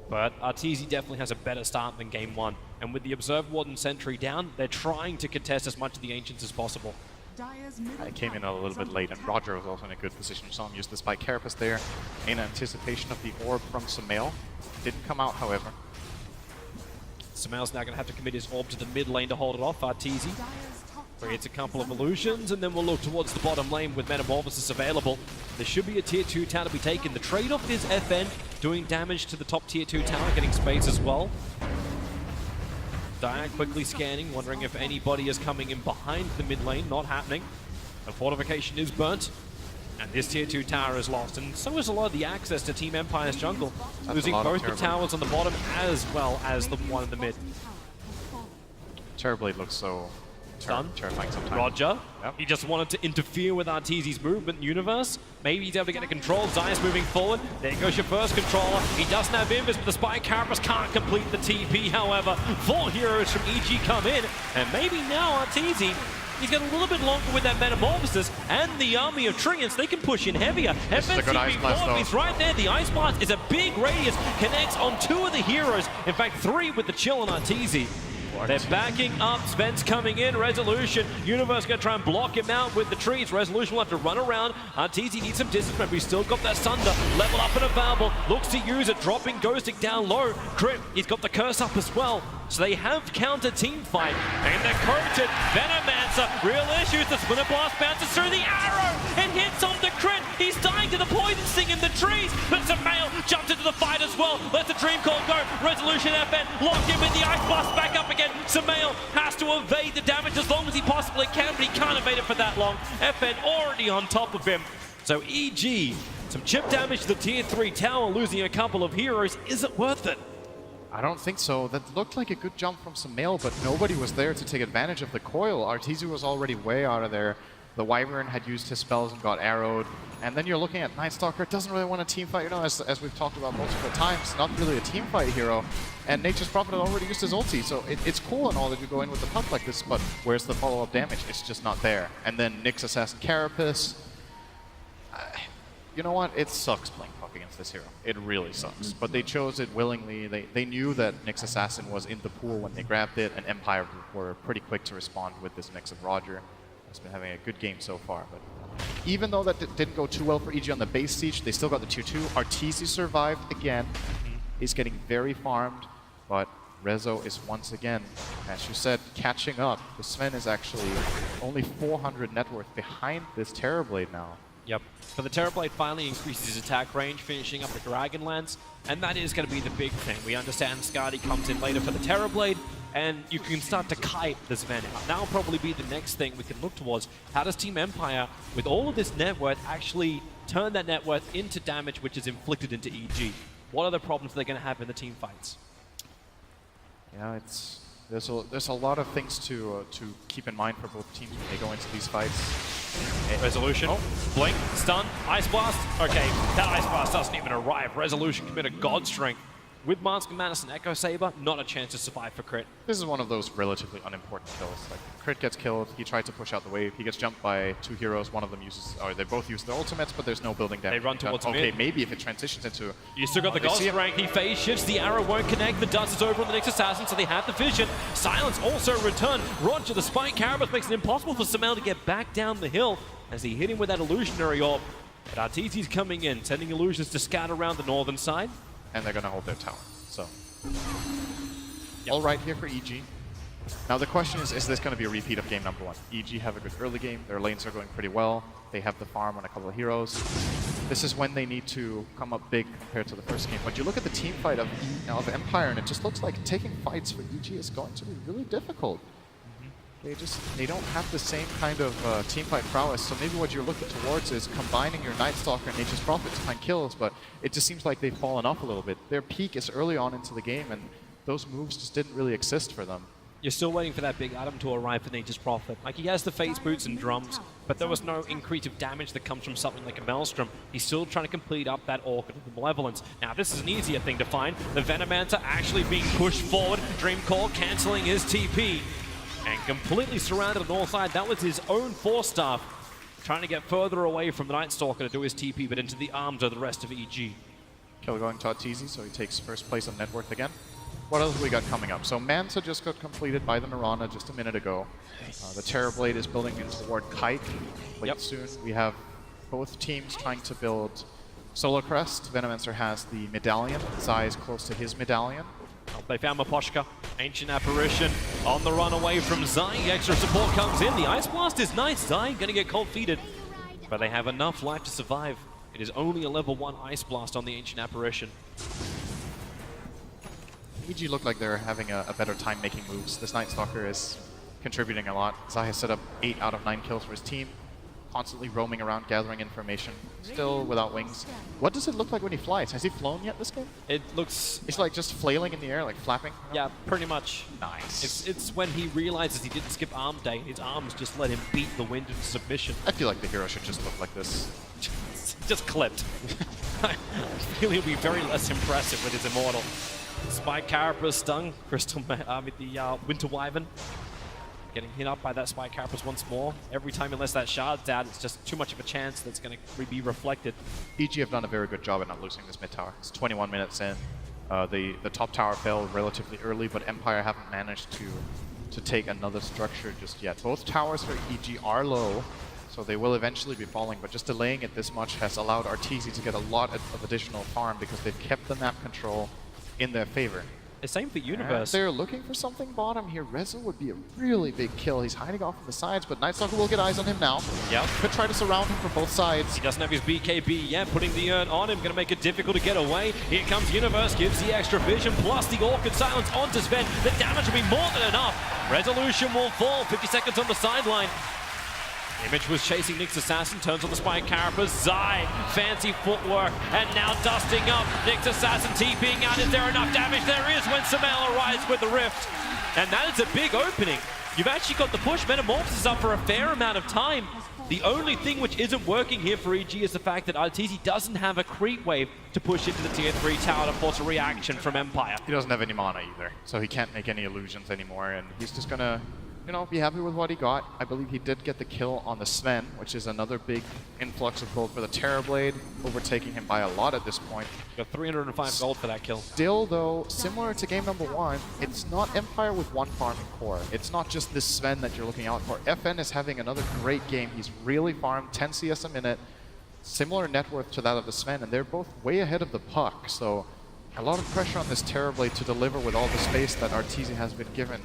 but Arteezy definitely has a better start than game 1. And with the Observer Ward and Sentry down, they're trying to contest as much of the Ancients as possible. I came in a little bit late, and Roger was also in a good position. You saw him use the Spike Carapace there in anticipation of the orb from Sumail. Didn't come out, however. Sumail's now going to have to commit his orb to the mid lane to hold it off. Arteezy creates a couple of illusions, and then we'll look towards the bottom lane with Metamorphosis available. There should be a tier 2 tower to be taken. The trade-off is FN doing damage to the top tier 2 tower, getting space as well. Diane quickly scanning, wondering if anybody is coming in behind the mid lane. Not happening. The fortification is burnt, and this tier 2 tower is lost. And so is a lot of the access to Team Empire's jungle, losing both the towers on the bottom as well as the one in the mid. Terrorblade looks so terrifying sometimes. Roger, Yep. he just wanted to interfere with Arteezy's movement in universe. Maybe he's able to get a control. Zai's moving forward. There goes your first controller. He doesn't have Invis, but the Spike Carapace can't complete the TP. However, 4 heroes from EG come in, and maybe now Arteezy, he's got a little bit longer with that Metamorphosis, and the army of Trions, they can push in heavier. This is a good Ice Blast, though. He's right there. The Ice Blast is a big radius, connects on 2 of the heroes. In fact, 3 with the chill on Arteezy. They're backing up. Sven's coming in. Resolution. Universe going to try and block him out with the trees. Resolution will have to run around. Arteezy needs some distance, but he's still got that Sunder. Level up and available. Looks to use it. Dropping Ghostic down low. Crit, he's got the curse up as well. So they have counter team fight. And they're coated. Venomancer. Real issues. The Splinter Blast bounces through the arrow and hits off the crit. He's dying to the poison sting in the trees. But Sumail jumps into the fight as well. Lets the Dream Call go. Resolution FN locked in with the Ice Blast back up again. Sumail has to evade the damage as long as he possibly can, but he can't evade it for that long. FN already on top of him. So EG, some chip damage to the tier 3 tower, losing a couple of heroes. Is it worth it? I don't think so. That looked like a good jump from Sumail, but nobody was there to take advantage of the coil. Arteezy was already way out of there. The Wyvern had used his spells and got arrowed. And then you're looking at Night Stalker, doesn't really want a team fight. You know, as we've talked about multiple times, not really a team fight hero. And Nature's Prophet had already used his ulti, so it's cool and all that you go in with the puck like this, but where's the follow-up damage? It's just not there. And then Nyx Assassin Carapace. You know what? It sucks playing puck against this hero. It really sucks. But they chose it willingly. They knew that Nyx Assassin was in the pool when they grabbed it, and Empire were pretty quick to respond with this Nyx of Roger. He's been having a good game so far, but even though that didn't go too well for EG on the base siege, they still got the 2-2. Arteezy survived again. He's getting very farmed, but Rezo is once again, as you said, catching up. The Sven is actually only 400 net worth behind this Terrorblade now. Yep. But the Terrorblade finally increases his attack range, finishing up the Dragonlance, and that is going to be the big thing. We understand Skadi comes in later for the Terrorblade, and you can start to kite the Sven out. That'll probably be the next thing we can look towards. How does Team Empire, with all of this net worth, actually turn that net worth into damage which is inflicted into EG? What are the problems they're going to have in the team fights? Yeah, there's a lot of things to keep in mind for both teams when they go into these fights. Resolution, blink, stun, Ice Blast. Okay, that Ice Blast doesn't even arrive. Resolution committed God Strength. With Mask of Madness and Echo Saber, not a chance to survive for crit. This is one of those relatively unimportant kills. Like, crit gets killed, he tried to push out the wave, he gets jumped by 2 heroes, one of them uses, or they both use their ultimates, but there's no building damage. They run towards okay, mid. maybe if it transitions into... You still got the God Strength, he phase shifts, the arrow won't connect, the dust is over on the next assassin, so they have the vision. Silence also returned. Roger, the Spike Carapace makes it impossible for Samel to get back down the hill as he hit him with that illusionary orb. But Arteezy's coming in, sending illusions to scout around the northern side. And they're gonna hold their tower, so... All right here for EG. Now the question is this going to be a repeat of game number 1? EG have a good early game, their lanes are going pretty well, they have the farm on a couple of heroes. This is when they need to come up big compared to the first game. But you look at the team fight of Empire and it just looks like taking fights for EG is going to be really difficult. They don't have the same kind of team fight prowess, so maybe what you're looking towards is combining your Night Stalker and Nature's Prophet to find kills, but it just seems like they've fallen off a little bit. Their peak is early on into the game, and those moves just didn't really exist for them. You're still waiting for that big item to arrive for Nature's Prophet. Like, he has the phase boots and drums, but there was no increase of damage that comes from something like a Maelstrom. He's still trying to complete up that Orchid of the Malevolence. Now, this is an easier thing to find. The Venomancer actually being pushed forward. Dreamcore cancelling his TP. And completely surrounded on the north side. That was his own Force Staff, trying to get further away from the Night Stalker to do his TP, but into the arms of the rest of EG. Kill going to Arteezy, so he takes first place on net worth again. What else have we got coming up? So Manta just got completed by the Mirana just a minute ago. The Terrorblade is building in toward Kite late soon. We have both teams trying to build Solar Crest. Venomancer has the Medallion. Zai is close to his Medallion. They found Maposhka, Ancient Apparition, on the run away from Zai. Extra support comes in. The Ice Blast is nice. Zai gonna get cold feeded, but they have enough life to survive. It is only a level 1 Ice Blast on the Ancient Apparition. EG look like they're having a better time making moves. This Night Stalker is contributing a lot. Zai has set up 8 out of 9 kills for his team. Constantly roaming around, gathering information. Still without wings. What does it look like when he flies? Has he flown yet this game? It looks... It's like just flailing in the air, like flapping? Yeah, pretty much. Nice. It's when he realizes he didn't skip arm day. His arms just let him beat the wind into submission. I feel like the hero should just look like this. Just clipped. I feel he'll be very less impressive with his Immortal. Spike Carapace stung. Crystal with the Winter Wyvern. Getting hit up by that Spike Carapace once more. Every time he lets that shard's out, it's just too much of a chance that's going to be reflected. EG have done a very good job at not losing this mid tower. It's 21 minutes in. The top tower fell relatively early, but Empire haven't managed to take another structure just yet. Both towers for EG are low, so they will eventually be falling, but just delaying it this much has allowed Arteezy to get a lot of additional farm because they've kept the map control in their favor. The same for Universe. They're looking for something bottom here. Rezo would be a really big kill. He's hiding off on the sides, but Night Stalker will get eyes on him now. Yep. Could try to surround him from both sides. He doesn't have his BKB yet, putting the urn on him, going to make it difficult to get away. Here comes Universe, gives the extra vision, plus the Orchid Silence onto Sven. The damage will be more than enough. Resolution will fall, 50 seconds on the sideline. Image was chasing Nyx Assassin, turns on the Spike Carapace. Zai, fancy footwork, and now dusting up. Nyx Assassin TPing out. Is there enough damage? There is when Samel arrives with the Rift. And that is a big opening. You've actually got the push Metamorphosis up for a fair amount of time. The only thing which isn't working here for EG is the fact that Arteezy doesn't have a creep wave to push into the tier 3 tower to force a reaction from Empire. He doesn't have any mana either, so he can't make any illusions anymore, and he's just gonna, you know, be happy with what he got. I believe he did get the kill on the Sven, which is another big influx of gold for the Terrorblade, overtaking him by a lot at this point. Got 305 gold for that kill. Still, though, similar to game number 1, it's not Empire with one farming core. It's not just this Sven that you're looking out for. FN is having another great game. He's really farmed 10 CS a minute, similar net worth to that of the Sven, and they're both way ahead of the puck. So a lot of pressure on this Terrorblade to deliver with all the space that Arteezy has been given.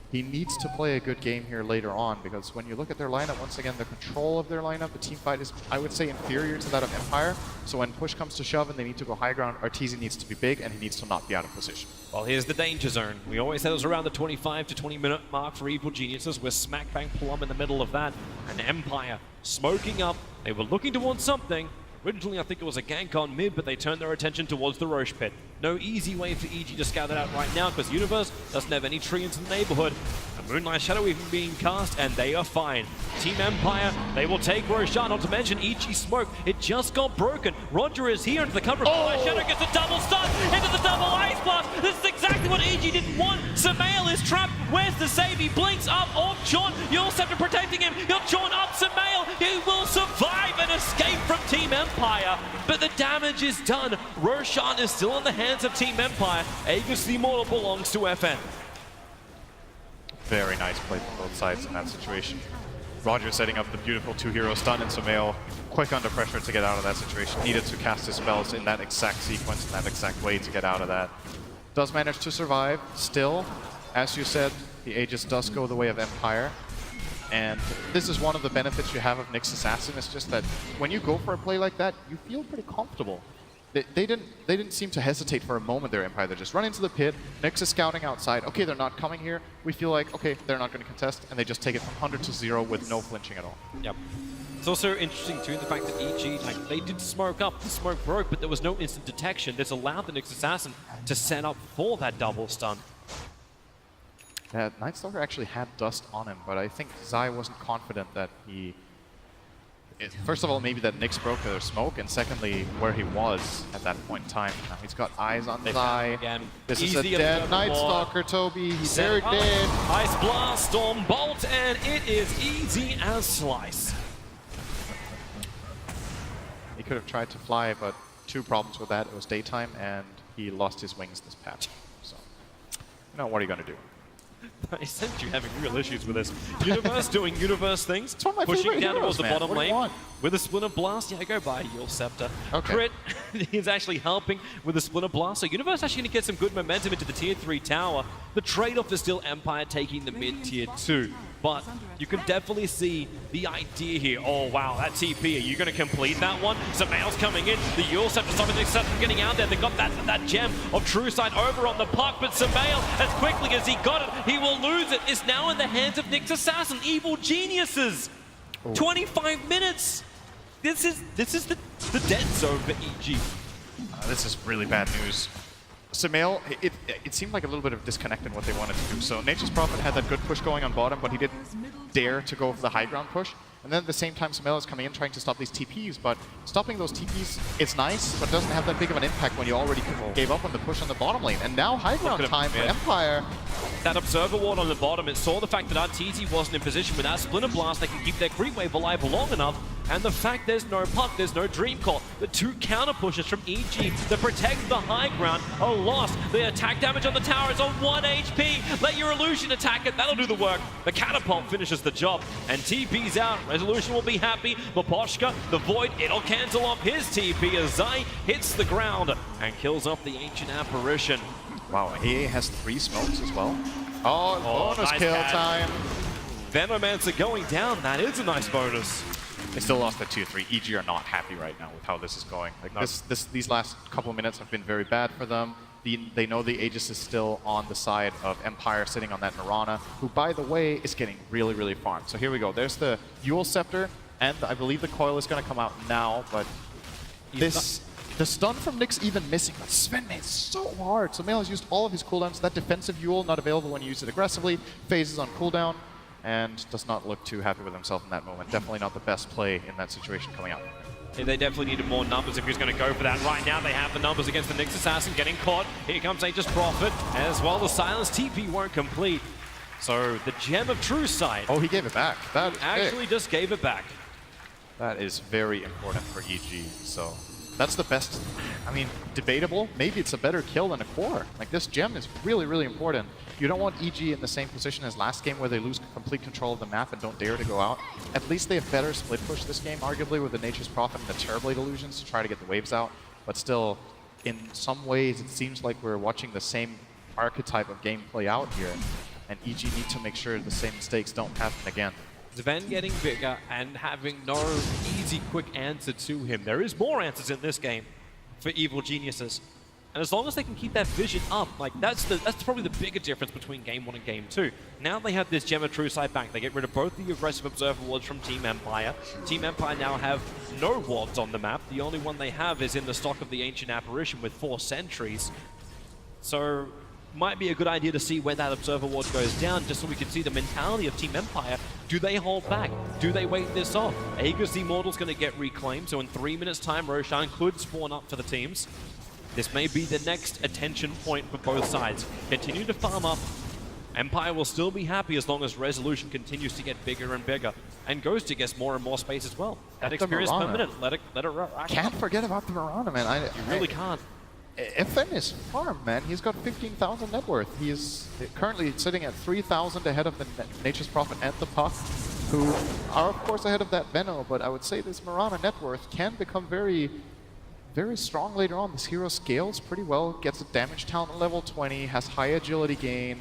He needs to play a good game here later on, because when you look at their lineup, once again, the control of their lineup, the team fight is, I would say, inferior to that of Empire. So when push comes to shove and they need to go high ground, Arteezy needs to be big and he needs to not be out of position. Well, here's the danger zone. We always said it was around the 25 to 20 minute mark for Evil Geniuses. We're smack bang plumb in the middle of that. And Empire smoking up. They were looking towards something. Originally, I think it was a gank on mid, but they turned their attention towards the Roche pit. No easy way for EG to scout that out right now, because Universe doesn't have any trees in the neighborhood. A Moonlight Shadow even being cast, and they are fine. Team Empire, they will take Roshan, not to mention EG Smoke. It just got broken. Roger is here into the cover. Moonlight Shadow gets a double stun into the double Ice Blast. This is exactly what EG didn't want. Samael is trapped. Where's the save? He blinks up off John. Yulsepter protecting him. He'll John up Samael. He will survive and escape from Team Empire. But the damage is done. Roshan is still in the hands of Team Empire. Aegis the Immortal belongs to FN. Very nice play from both sides in that situation. Roger setting up the beautiful two-hero stun, and Samael quick under pressure to get out of that situation. Needed to cast his spells in that exact sequence, in that exact way to get out of that. Does manage to survive. Still, as you said, the Aegis does go the way of Empire. And this is one of the benefits you have of Nyx Assassin. It's just that when you go for a play like that, you feel pretty comfortable. They didn't seem to hesitate for a moment there, Empire. They just run into the pit. Nyx is scouting outside. Okay, they're not coming here. We feel like, okay, they're not going to contest, and they just take it from 100 to 0 with no flinching at all. Yep. It's also interesting too, the fact that EG, like, they did smoke up, the smoke broke, but there was no instant detection. This allowed the Nyx Assassin to set up for that double stun. Yeah, Nightstalker actually had dust on him, but I think Zai wasn't confident that he... First of all, maybe that Nyx broke their smoke, and secondly, where he was at that point in time. Now he's got eyes on Zai. Again, This is a dead Nightstalker, Toby. He's very dead. Ice Blast, Storm Bolt, and it is easy as slice. He could have tried to fly, but two problems with that. It was daytime, and he lost his wings this patch. So, you know, what are you going to do? I sense you having real issues with this. Universe doing Universe things, one of my pushing favorite down heroes, towards the man. bottom What do you lane want? with a Splinter Blast. Yeah, go by Yulsepter. Okay. Crit is actually helping with the Splinter Blast. So Universe actually going to get some good momentum into the tier 3 tower. The trade-off is still Empire taking the mid tier 2. But you can definitely see the idea here. Oh, wow, that TP, are you going to complete that one? Samael's coming in. The Yulsepter stopping the Nyx from getting out there. They got that gem of True Sight over on the puck, but Samael, as quickly as he got it, he will lose it. It's now in the hands of Nyx Assassin. Evil Geniuses. 25 minutes. This is the dead zone for EG. This is really bad news. Samael, it seemed like a little bit of disconnect in what they wanted to do. So Nature's Prophet had that good push going on bottom, but he didn't dare to go for the high ground push. And then at the same time, Samael is coming in trying to stop these TPs, but stopping those TPs, it's nice, but doesn't have that big of an impact when you already gave up on the push on the bottom lane. And now high ground time for Empire. That Observer Ward on the bottom, it saw the fact that Arteezy wasn't in position with that Splinter Blast. They can keep their creep wave alive long enough. And the fact there's no puck, there's no Dream Core. The two counter pushes from EG that protect the high ground are lost. The attack damage on the tower is on 1 HP. Let your Illusion attack it, that'll do the work. The Catapult finishes the job. And TP's out, Resolution will be happy. Maposhka, the Void, it'll cancel off his TP as Zai hits the ground and kills off the Ancient Apparition. Wow, he has 3 smokes as well. Oh, bonus nice kill pad. time. Venomancer going down, that is a nice bonus. They still lost the 2-3. EG are not happy right now with how this is going. Like these last couple of minutes have been very bad for them. They know the Aegis is still on the side of Empire sitting on that Mirana, who, by the way, is getting really, really farmed. So here we go. There's the Yulsepter, and I believe the coil is going to come out now, but the stun from Nyx even missing, but Sven made so hard. So Samael has used all of his cooldowns. That defensive Yule not available when you use it aggressively, phases on cooldown. and does not look too happy with himself in that moment. Definitely not the best play in that situation coming out. Yeah, they definitely needed more numbers if he was going to go for that. Right now, they have the numbers against the Nyx Assassin getting caught. Here comes Nature's Prophet, as well the Silence TP won't complete. So the Gem of True Sight. Oh, he gave it back. That is Actually big. just gave it back. That is very important for EG. So that's the best. I mean, debatable. Maybe it's a better kill than a core. Like, this gem is really, really important. You don't want EG in the same position as last game where they lose complete control of the map and don't dare to go out. At least they have better split push this game, arguably, with the Nature's Prophet and the Terrorblade illusions to try to get the waves out. But still, in some ways, it seems like we're watching the same archetype of game play out here. And EG need to make sure the same mistakes don't happen again. Zven getting bigger and having no easy, quick answer to him. There is more answers in this game for Evil Geniuses. And as long as they can keep that vision up, like that's probably the bigger difference between Game 1 and Game 2. Now they have this Gem of True Sight back. They get rid of both the aggressive Observer wards from Team Empire. Team Empire now have no wards on the map. The only one they have is in the stock of the Ancient Apparition with 4 sentries. So might be a good idea to see where that Observer ward goes down, just so we can see the mentality of Team Empire. Do they hold back? Do they wait this off? Aegis the Immortal's going to get reclaimed, so in 3 minutes' time, Roshan could spawn up for the teams. This may be the next attention point for both sides. Continue to farm up. Empire will still be happy as long as Resolution continues to get bigger and bigger, and Ghost gets more and more space as well. That experience per minute, let it rack Can't up. forget about the Mirana, man. You really can't. FN is farm, man. He's got 15,000 net worth. He is currently sitting at 3,000 ahead of the Nature's Prophet and the Puck, who are, of course, ahead of that Venno, but I would say this Mirana net worth can become very, very strong later on. This hero scales pretty well, gets a damage talent at level 20, has high agility gain.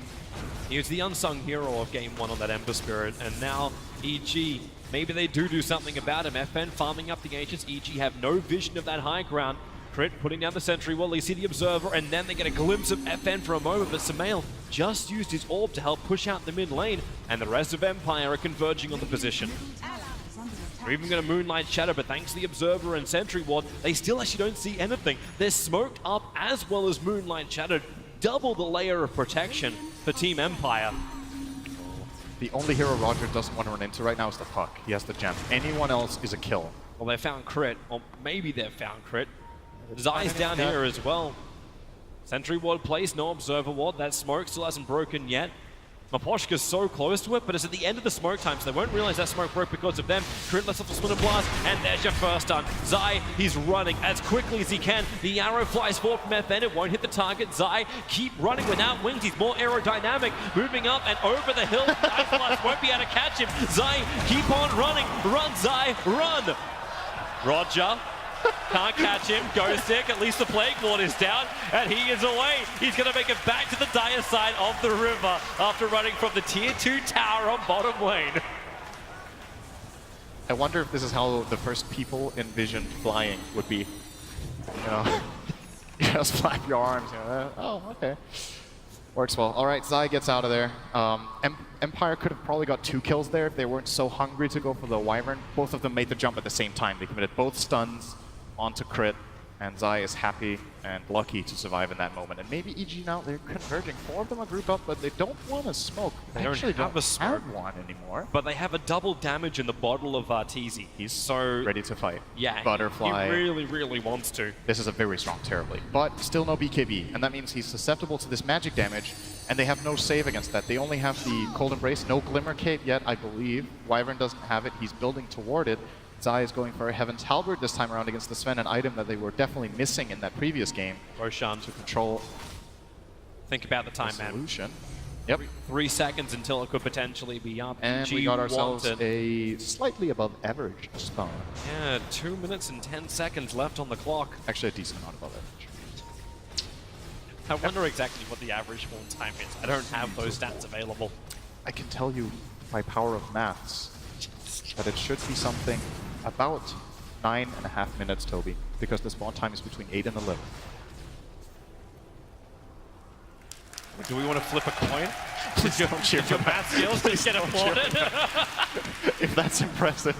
He was the unsung hero of Game 1 on that Ember Spirit, and now EG, maybe they do something about him. FN farming up the Ancients, EG have no vision of that high ground. Crit putting down the sentry wall, they see the Observer, and then they get a glimpse of FN for a moment, but Sumail just used his orb to help push out the mid lane, and the rest of Empire are converging on the position. They're even going to Moonlight Shadow, but thanks to the Observer and Sentry Ward, they still actually don't see anything. They're smoked up as well as Moonlight Shadow, double the layer of protection for Team Empire. The only hero Roger doesn't want to run into right now is the Puck. He has the gem. Anyone else is a kill. Well, they found Crit, or maybe they've found Crit. Zai's down here as well. Sentry Ward placed, no Observer Ward. That smoke still hasn't broken yet. Maposhka's so close to it, but it's at the end of the smoke time, so they won't realize that smoke broke because of them. Crit lets off the Splinter Blast, and there's your first stun. Zai, he's running as quickly as he can. The arrow flies forward from FN, it won't hit the target. Zai, keep running without wings, he's more aerodynamic. Moving up and over the hill. Ice Blast won't be able to catch him. Zai, keep on running. Run, Zai, run! Roger. Can't catch him. Ghostic, at least the Plague Lord is down, and he is away. He's going to make it back to the dire side of the river after running from the Tier 2 tower on bottom lane. I wonder if this is how the first people envisioned flying would be. You know, you just flap your arms. You know, oh, okay. Works well. All right, Zai gets out of there. Empire could have probably got 2 kills there if they weren't so hungry to go for the Wyvern. Both of them made the jump at the same time. They committed both stuns onto Crit, and Zai is happy and lucky to survive in that moment. And maybe EG now, they're converging. 4 of them are grouped up, but they don't want to smoke. They actually don't have one anymore. But they have a double damage in the bottle of Arteezy. He's so ready to fight. Yeah, Butterfly. he really, really wants to. This is a very strong Terrorblade, but still no BKB, and that means he's susceptible to this magic damage, and they have no save against that. They only have the Cold Embrace, no Glimmer Cape yet, I believe. Wyvern doesn't have it, he's building toward it. Zai is going for a Heaven's Halberd this time around against the Sven, an item that they were definitely missing in that previous game. Roshan to control. Think about the time, man. Solution. Yep. 3 seconds until it could potentially be up. And we got ourselves a slightly above average spawn. Yeah, 2 minutes and 10 seconds left on the clock. Actually, a decent amount above average. I wonder exactly what the average spawn time is. I don't have those stats available. I can tell you by power of maths that it should be something about 9.5 minutes, Toby, because the spawn time is between 8 and 11. Do we want to flip a coin? Please don't cheer Did your math skills just get applauded? If that's impressive,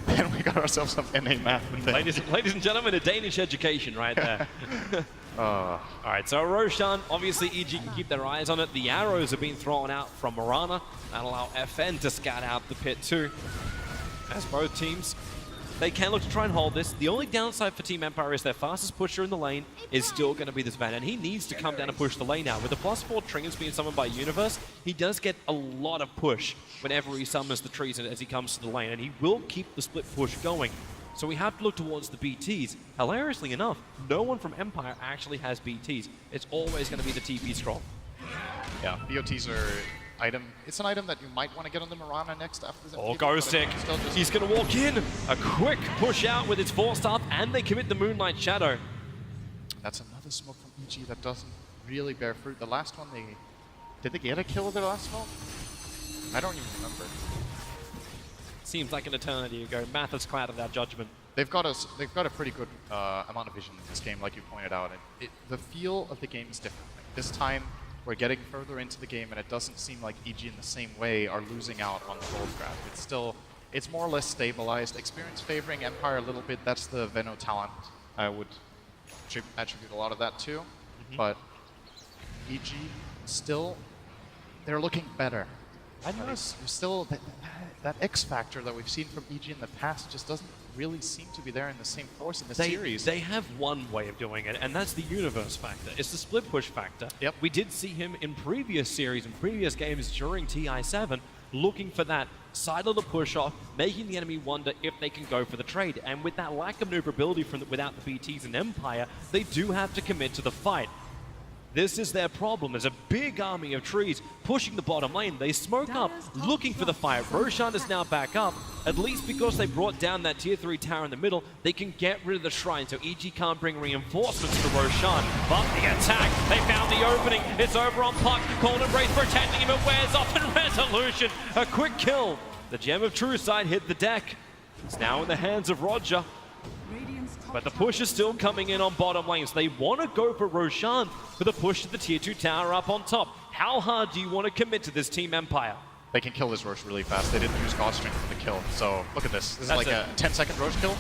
then we got ourselves some NA math in there. Ladies and gentlemen, a Danish education right there. All right, so Roshan, obviously EG can keep their eyes on it. The arrows have been thrown out from Mirana. That'll allow FN to scout out the pit too. As both teams, they can look to try and hold this. The only downside for Team Empire is their fastest pusher in the lane is still going to be this man, and he needs to come down and push the lane now. With the +4 triggers being summoned by Universe, he does get a lot of push whenever he summons the trees as he comes to the lane, and he will keep the split push going. So we have to look towards the BTs. Hilariously enough, no one from Empire actually has BTs. It's always going to be the TP scroll. Yeah, BOTs are item. It's an item that you might want to get on the Mirana next after this. Oh, Ghostic. He's going to walk in. A quick push out with his 4-star, and they commit the Moonlight Shadow. That's another smoke from EG that doesn't really bear fruit. The last one, did they get a kill with their last smoke? I don't even remember. Seems like an eternity ago. Math has clouded our judgment. They've got a pretty good amount of vision in this game, like you pointed out. And the feel of the game is different. Like this time, we're getting further into the game, and it doesn't seem like EG in the same way are losing out on the gold grab. It's more or less stabilized. Experience favoring Empire a little bit. That's the Veno talent. I would attribute a lot of that to. But EG still, they're looking better. I know. Still, that X factor that we've seen from EG in the past just doesn't really seem to be there in the same force in the series. They have one way of doing it, and that's the Universe factor. It's the split push factor. Yep. We did see him in previous series and previous games during TI7 looking for that side of the push off, making the enemy wonder if they can go for the trade. And with that lack of maneuverability without the BTs and Empire, they do have to commit to the fight. This is their problem. There's a big army of trees pushing the bottom lane. They smoke up, looking for the fight. Roshan is now back up. At least because they brought down that tier 3 tower in the middle, they can get rid of the shrine, so EG can't bring reinforcements to Roshan. But the attack, they found the opening. It's over on Puck. Cold Embrace protecting him. It wears off in Resolution. A quick kill. The Gem of True Sight hit the deck. It's now in the hands of Roger. But the push is still coming in on bottom lane, so they want to go for Roshan for the push to the tier 2 tower up on top. How hard do you want to commit to this Team Empire? They can kill this Roche really fast. They didn't use God Strength for the kill. So look at this. This is like a 10-second Roche kill.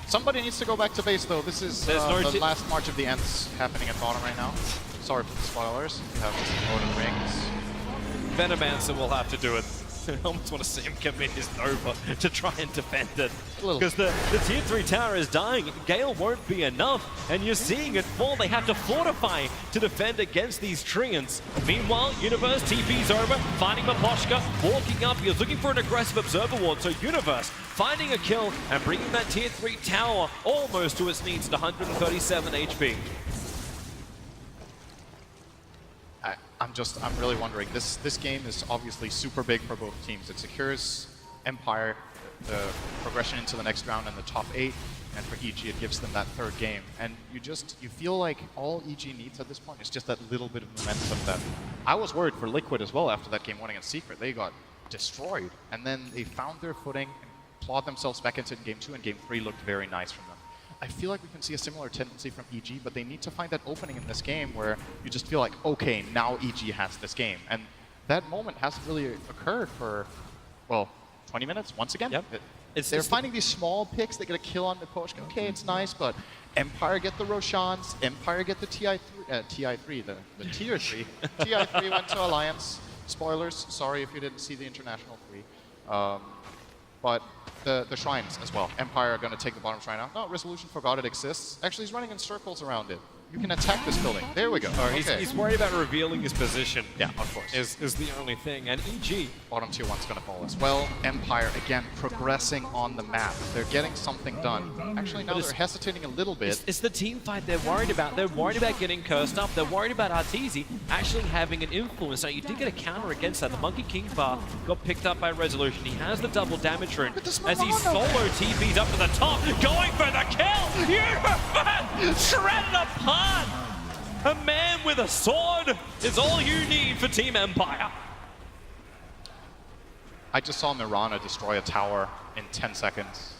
Somebody needs to go back to base though. This is the last March of the Ents happening at bottom right now. Sorry for the spoilers. We have Lord of the Rings. Venomancer will have to do it. I almost want to see him commit his Nova to try and defend it. Because the tier 3 tower is dying. Gale won't be enough, and you're seeing it fall. They have to fortify to defend against these Treants. Meanwhile, Universe TP's over, finding Maposhka, walking up. He was looking for an aggressive Observer Ward, so Universe finding a kill and bringing that tier 3 tower almost to its needs at 137 HP. I'm really wondering. This game is obviously super big for both teams. It secures Empire the progression into the next round in the top 8, and for EG it gives them that third game. And you feel like all EG needs at this point is just that little bit of momentum. That I was worried for Liquid as well after that game 1 against Secret. They got destroyed, and then they found their footing and clawed themselves back into game 2, and game 3 looked very nice from them. I feel like we can see a similar tendency from EG, but they need to find that opening in this game where you just feel like, okay, now EG has this game. And that moment hasn't really occurred for, well, 20 minutes once again. Yep. They're finding these small picks. They get a kill on Miposhka. Okay, it's nice, but Empire get the Roshans. Empire get the tier 3. TI3 went to Alliance. Spoilers, sorry if you didn't see the International 3. But the shrines as well. Empire are going to take the bottom shrine out. No, Resolution forgot it exists. Actually, he's running in circles around it. You can attack this building. There we go. Oh, he's worried about revealing his position. Yeah, of course. Is the only thing. And EG. Bottom tier 1's going to fall as well. Empire, again, progressing on the map. They're getting something done. Actually, now they're hesitating a little bit. It's the team fight they're worried about. They're worried about getting cursed up. They're worried about Arteezy actually having an influence. Now, you did get a counter against that. The Monkey King bar got picked up by Resolution. He has the double damage rune as he solo TPs up to the top, going for the kill. Shredded apart. A man with a sword is all you need for Team Empire. I just saw Mirana destroy a tower in 10 seconds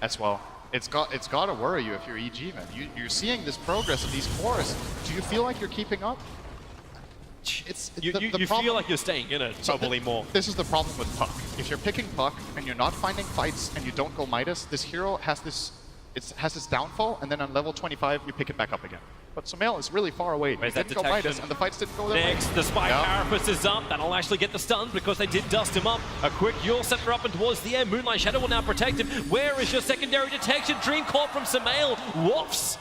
as well. It's got to worry you if you're EG, man. You're seeing this progress of these cores. Do you feel like you're keeping up? You feel like you're staying in it, probably more. This is the problem with Puck. If you're picking Puck and you're not finding fights and you don't go Midas, this hero has this downfall, and then on level 25 you pick it back up again. But Sumail is really far away. Where's He that didn't go Midas, detection? and the fights didn't go their way. Next, the Spike Yeah. Carapace is up. That'll actually get the stun because they did dust him up. A quick Yule sent her up and towards the end. Moonlight Shadow will now protect him. Where is your secondary detection? Dream caught from Sumail. Whoops.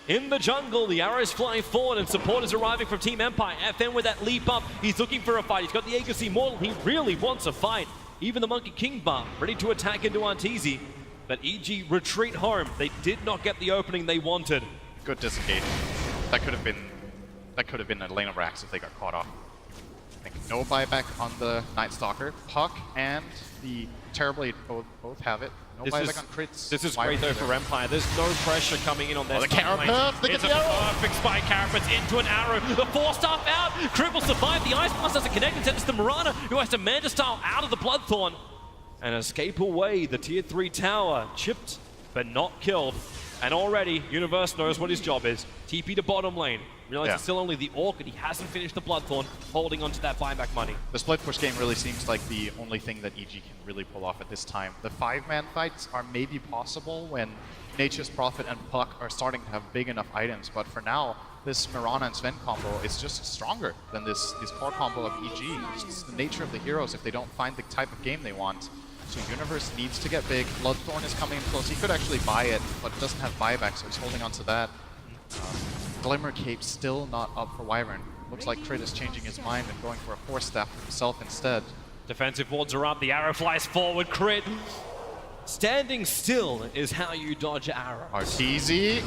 In the jungle, the arrows flying forward and support is arriving from Team Empire. FN with that leap up. He's looking for a fight. He's got the Aegis Immortal. He really wants a fight. Even the Monkey King bar ready to attack into Arteezy. But EG retreat home. They did not get the opening they wanted. Good disengage. That could have been a lane of racks if they got caught off. I think no buyback on the Night Stalker. Puck and the Terrorblade both have it. No buyback on crits. This is Wyvern great though there. for Empire. There's no pressure coming in on their Oh, the stun lane. Carapace! Look It's at a the arrow! perfect Spike Carapace into an arrow. The 4-staff out. Crib will survive. The Ice Blast doesn't connect. Instead it's the Mirana who has to Manta Style out of the Bloodthorn and escape away. The tier 3 tower chipped but not killed. And already Universe knows what his job is. TP to bottom lane. Realize it's still only the Orchid. He hasn't finished the Bloodthorn, holding onto that buyback money. The split push game really seems like the only thing that EG can really pull off at this time. The 5-man fights are maybe possible when Nature's Prophet and Puck are starting to have big enough items, but for now, this Mirana and Sven combo is just stronger than this core combo of EG. It's just the nature of the heroes if they don't find the type of game they want. So Universe needs to get big. Bloodthorn is coming in close. He could actually buy it, but doesn't have buyback, so he's holding on to that. Glimmer Cape still not up for Wyvern. Looks like Crit is changing his mind and going for a 4-staff for himself instead. Defensive wards are up. The arrow flies forward. Crit. Standing still is how you dodge arrows. Arteezy.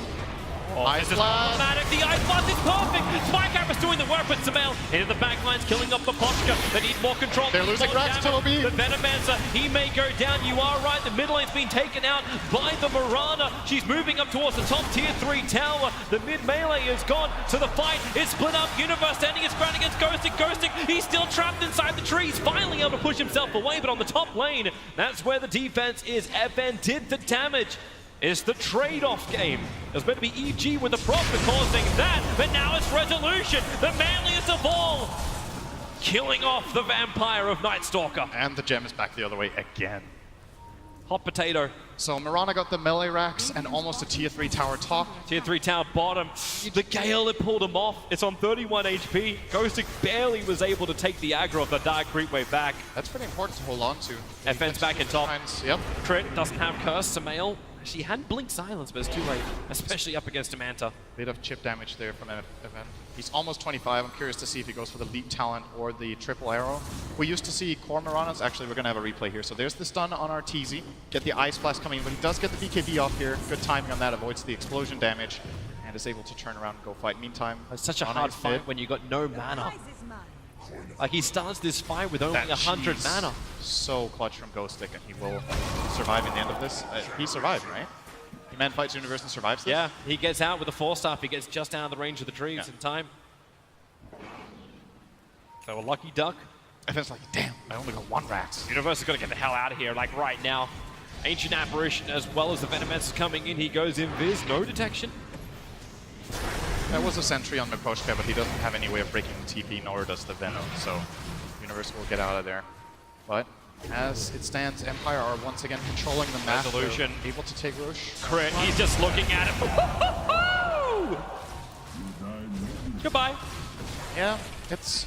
This is problematic. The Ice Blast is perfect. Spike Carapace doing the work with Sumail. Into the backlines, killing up the Pochka. They need more control. They're losing racks, Toby. The Venomancer, he may go down. You are right. The mid lane's been taken out by the Mirana. She's moving up towards the top tier 3 tower. The mid melee is gone. So the fight is split up. Universe standing his ground against Ghosting. Ghosting, he's still trapped inside the trees. Finally able to push himself away, but on the top lane, that's where the defense is. FN did the damage. It's the trade-off game. It was meant to be EG with the Prophet causing that, but now it's Resolution, the manliest of all, killing off the Vampire of Night Stalker. And the gem is back the other way again. Hot potato. So Mirana got the melee racks and almost a tier 3 tower top. Tier 3 tower bottom. The Gale had pulled him off. It's on 31 HP. Ghosting barely was able to take the aggro of the Dark Creep way back. That's pretty important to hold on to. FN's back in top. Yep. Crit doesn't have Curse. Sumail. She had Blink Silence, but it's too late, especially up against a Manta. Bit of chip damage there from FN. He's almost 25. I'm curious to see if he goes for the Leap Talent or the Triple Arrow. We used to see core Miranas. Actually, we're going to have a replay here. So there's the stun on Arteezy. Get the Ice Blast coming in, but he does get the BKB off here. Good timing on that. Avoids the explosion damage and is able to turn around and go fight. Meantime, It's such a Mirana hard is fight dead. when you got no mana. Like, he starts this fight with only 100 cheese. mana. So clutch from Ghostic, and he will survive in the end of this. He survived, right? He man fights Universe and survives this? Yeah, he gets out with a 4-staff. He gets just out of the range of the trees in time. So a lucky duck. FN's like, damn, I only got 1 Rax. Universe is going to get the hell out of here, like right now. Ancient Apparition as well as the Venomancer coming in. He goes invis, no detection. That was a sentry on Miposhka, but he doesn't have any way of breaking the TP, nor does the Venom, so Universe will get out of there. But as it stands, Empire are once again controlling the map. Resolution. They're able to take Roche. Crit, he's just looking at it. Goodbye. Yeah, it's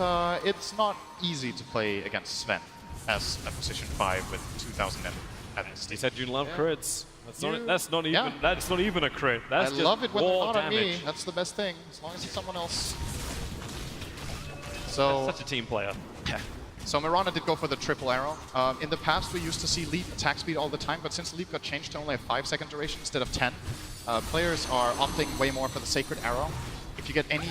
not easy to play against Sven as a position 5 with 2,000 at He said you love crits. That's not even a crit. That's I just love it when they're raw not on me. damage. That's the best thing, as long as it's someone else. So Such a team player. So Mirana did go for the triple arrow. In the past, we used to see Leap attack speed all the time, but since Leap got changed to only a 5-second duration instead of 10, players are opting way more for the Sacred Arrow. If you get any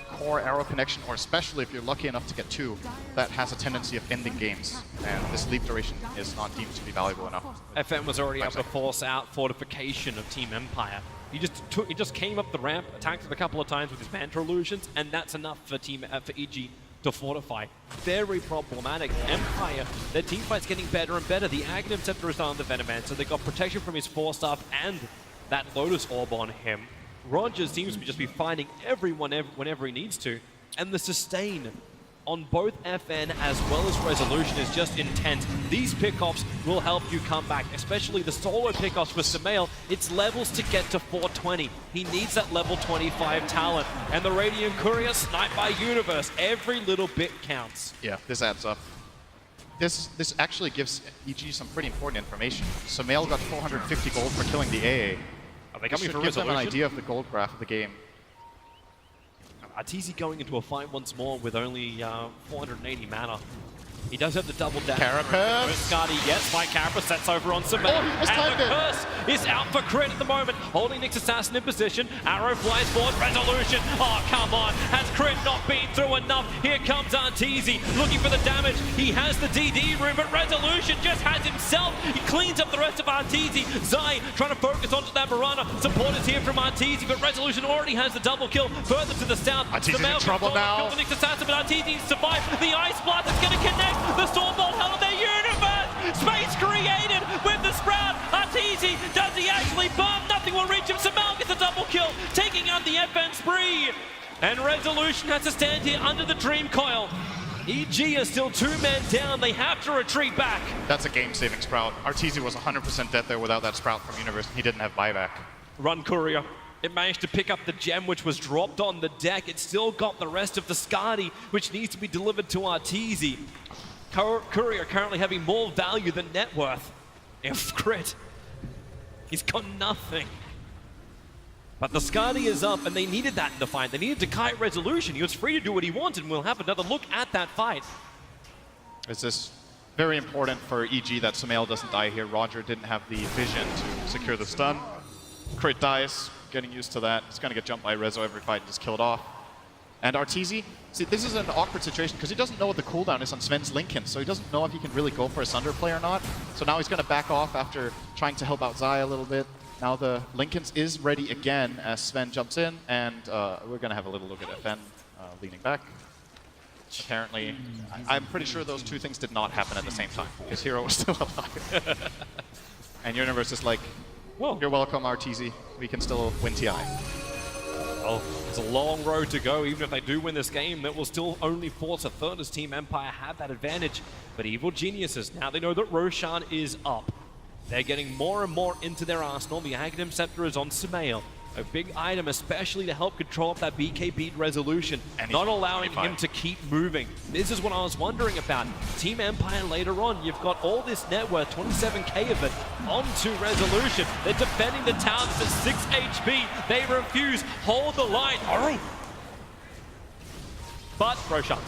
core arrow connection, or especially if you're lucky enough to get 2, that has a tendency of ending games, and this Leap duration is not deemed to be valuable enough. FN was already able to force out fortification of Team Empire. He just came up the ramp, attacked it a couple of times with his Manta illusions, and that's enough for EG to fortify. Very problematic. Empire, their team fight's getting better and better. The Aghanim Scepter is on the Venomancer, so they got protection from his 4-staff and that Lotus Orb on him. Rogers seems to just be finding everyone whenever he needs to. And the sustain on both FN as well as Resolution is just intense. These pickoffs will help you come back, especially the solo pickoffs for Sumail. It's levels to get to 420. He needs that level 25 talent. And the Radiant Courier sniped by Universe. Every little bit counts. Yeah, this adds up. This actually gives EG some pretty important information. Sumail got 450 gold for killing the AA. Are they This coming should for give them an Resolution? idea of the gold graph of the game. Arteezy going into a fight once more with only 480 mana. He does have the double dash. Carapace. First card he gets by Carapace, that's over on Sumail. Oh, he mistimed and the it. curse is out for Crit at the moment, holding Nyx Assassin in position. Arrow flies forward, Resolution. Oh, come on. Has Crit not been through enough? Here comes Arteezy looking for the damage. He has the DD room, but Resolution just has himself. He cleans up the rest of Arteezy. Zai trying to focus onto that Mirana. Support is here from Arteezy, but Resolution already has the double kill further to the south. Arteezy's in Sumail trouble can now. kill the Nyx Assassin, but Arteezy survived. The Ice Blast is going to connect. The Stormbolt held their universe. Space created with the Sprout. Arteezy, does he actually bomb? Nothing will reach him. Sumail gets a double kill, taking out the FN spree. And Resolution has to stand here under the Dream Coil. EG is still 2 men down. They have to retreat back. That's a game-saving Sprout. Arteezy was 100% dead there without that Sprout from Universe. He didn't have buyback. Run Courier. It managed to pick up the gem which was dropped on the deck. It still got the rest of the Skadi, which needs to be delivered to Arteezy. Courier currently having more value than net worth. If Crit, he's got nothing. But the Skadi is up, and they needed that in the fight. They needed to kite Resolution. He was free to do what he wanted, and we'll have another look at that fight. It's this very important for EG that Sumail doesn't die here. Roger didn't have the vision to secure the stun. Crit dies, getting used to that. He's going to get jumped by Rezo every fight and just killed off. And Arteezy, see, this is an awkward situation because he doesn't know what the cooldown is on Sven's Lincoln, so he doesn't know if he can really go for a Sunder play or not. So now he's going to back off after trying to help out Zai a little bit. Now the Lincoln's is ready again as Sven jumps in, and we're going to have a little look at FN leaning back. Apparently, I'm pretty sure those two things did not happen at the same time. His hero was still alive. And Universe is like, Whoa. you're welcome, Arteezy. We can still win TI. Well, it's a long road to go. Even if they do win this game, it will still only force a third as Team Empire have that advantage. But Evil Geniuses, now they know that Roshan is up. They're getting more and more into their arsenal. The Aghanim Scepter is on Sumail. A big item, especially to help control up that BKB Resolution, And not he's allowing 25. him to keep moving. This is what I was wondering about. Team Empire later on, you've got all this net worth, 27k of it, onto Resolution. They're defending the towers at 6 HP. They refuse. Hold the line. Oh. But Roshan.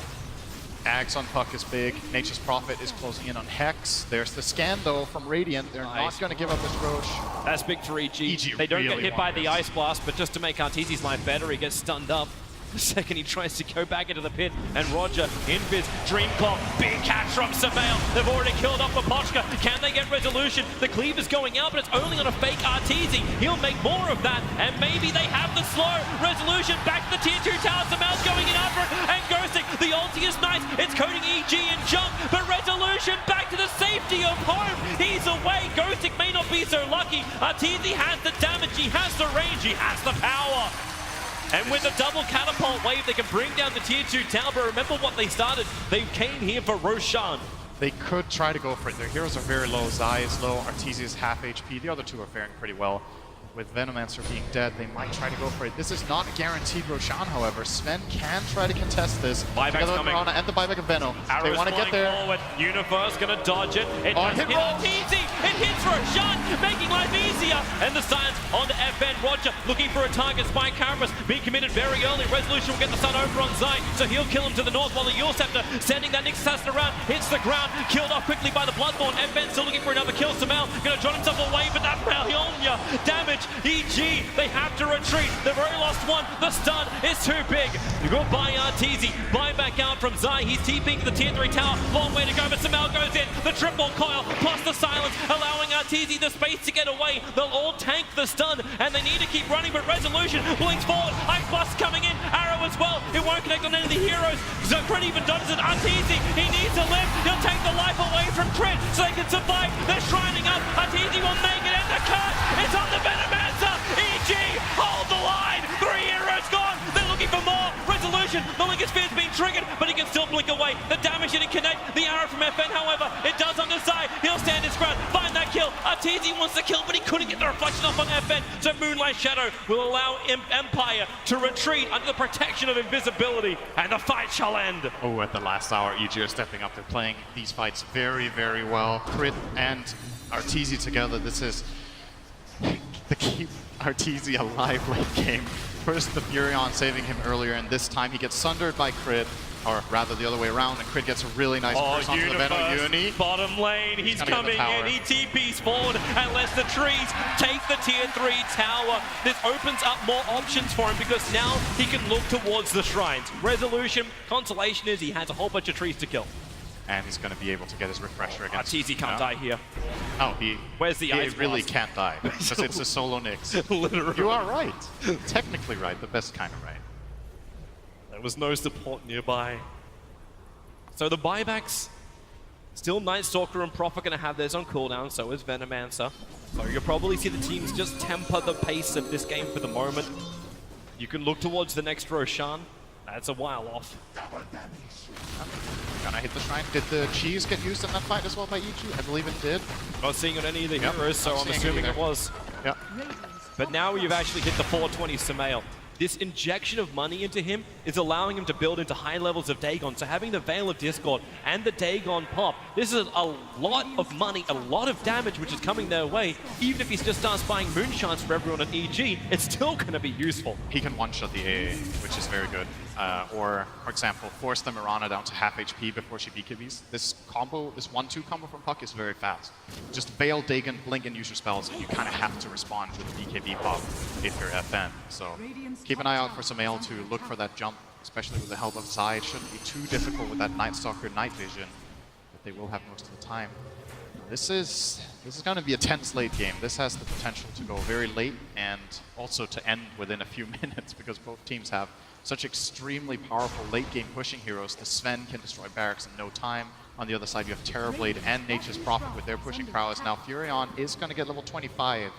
Ags on Puck is big. Nature's Prophet is closing in on Hex. There's the scan, though, from Radiant. They're Nice. not going to give up this Roche. That's big for EG. EG They don't get really hit by want the this. Ice Blast, but just to make Arteezy's life better, he gets stunned up. The second he tries to go back into the pit, and Roger, Invis, Dream Claw, big catch from Sumail. They've already killed off Popochka. Can they get Resolution? The cleave is going out, but it's only on a fake Arteezy. He'll make more of that, and maybe they have the slow. Resolution back to the tier 2 tower. Sumail's going in after it, and Ghosting. The ulti is nice. It's coding EG and jump, but Resolution back to the safety of home. He's away. Ghosting may not be so lucky. Arteezy has the damage. He has the range. He has the power. And with the double catapult wave, they can bring down the tier 2 tower. But remember what they started. They came here for Roshan. They could try to go for it. Their heroes are very low. Zai is low. Arteezy is half HP. The other two are faring pretty well. With Venomancer being dead, they might try to go for it. This is not a guaranteed Roshan, however. Sven can try to contest this. Buyback's together with coming. Mirana and the buyback of Veno. They Arrows want to get flying there. forward. Universe gonna dodge it. It Oh, does hit hit roll. Arteezy. It hits Roshan, making life easier. And the science onto FN. Roger looking for a target. Spy Carapace being committed very early. Resolution will get the stun over on Zai, so he'll kill him to the north while the Yule Scepter sending that Nyx Assassin around. Hits the ground. Killed off quickly by the Bloodborne. FN still looking for another kill. Sumail gonna draw himself away, but that Malionia damage. EG, they have to retreat. They've already lost one. The stun is too big. Goodbye Arteezy. Buy back out from Zai. He's TPing the tier 3 tower. Long way to go, but Sumail goes in. The triple coil plus the silence, allowing Arteezy the space to get away. They'll all tank the stun, and they need to keep running, but Resolution blinks forward. Ice Blast coming in. Arrow as well. It won't connect on any of the heroes. Crit even dodges it. Arteezy, he needs to live. He'll take the life away from Crit so they can survive. They're shrining up. Arteezy will make it, and the cut. It's on the Venomancer. EG, hold the line. 3 heroes gone. They're looking for more. Resolution, the Lincoln Spear's been triggered, but he can still blink away. didn't connect. The arrow from FN, however, it does on the side. He'll stand his ground, find that kill. Arteezy wants the kill, but he couldn't get the reflection off on FN. So Moonlight Shadow will allow Empire to retreat under the protection of invisibility, and the fight shall end. Oh, at the last hour, EG are stepping up. They're playing these fights very, very well. Crit and Arteezy together. This is the keep Arteezy alive late game. First, the Furion saving him earlier, and this time he gets sundered by Crit, or rather the other way around, and Crit gets a really nice burst onto the Venom Uni. Bottom lane, he's coming in, he TP's forward and lets the trees take the tier 3 tower. This opens up more options for him because now he can look towards the shrines. Resolution, consolation is he has a whole bunch of trees to kill. And he's going to be able to get his refresher against Arteezy can't die here. Oh, Where's the ice really blast? can't die because it's a solo Nyx. Literally. You are right. Technically right, the best kind of right. There was no support nearby. So the buybacks, still Night Stalker and Prof are going to have theirs on cooldown, so is Venomancer. So you'll probably see the teams just temper the pace of this game for the moment. You can look towards the next Roshan. That's a while off. Gonna hit the shrine. Did the cheese get used in that fight as well by EG? I believe it did. Not seeing it on any of the heroes, so I'm assuming it was. Yeah. But now you've actually hit the 420 Sumail. This injection of money into him is allowing him to build into high levels of Dagon. So having the Veil of Discord and the Dagon pop, this is a lot of money, a lot of damage which is coming their way. Even if he just starts buying Moonshines for everyone at EG, it's still going to be useful. He can one-shot the AA, which is very good. Or, for example, force the Mirana down to half HP before she BKBs. This combo, this 1-2 combo from Puck is very fast. Just Veil, Dagon, blink, and use your spells, and you kind of have to respond to the BKB pop if you're FN. So keep an eye out for Sumail to look for that jump, especially with the help of Zai. It shouldn't be too difficult with that Night Stalker Night Vision that they will have most of the time. This is going to be a tense late game. This has the potential to go very late and also to end within a few minutes because both teams have such extremely powerful late game pushing heroes. The Sven can destroy barracks in no time. On the other side, you have Terrorblade and Nature's Prophet with their pushing prowess. Now Furion is going to get level 25.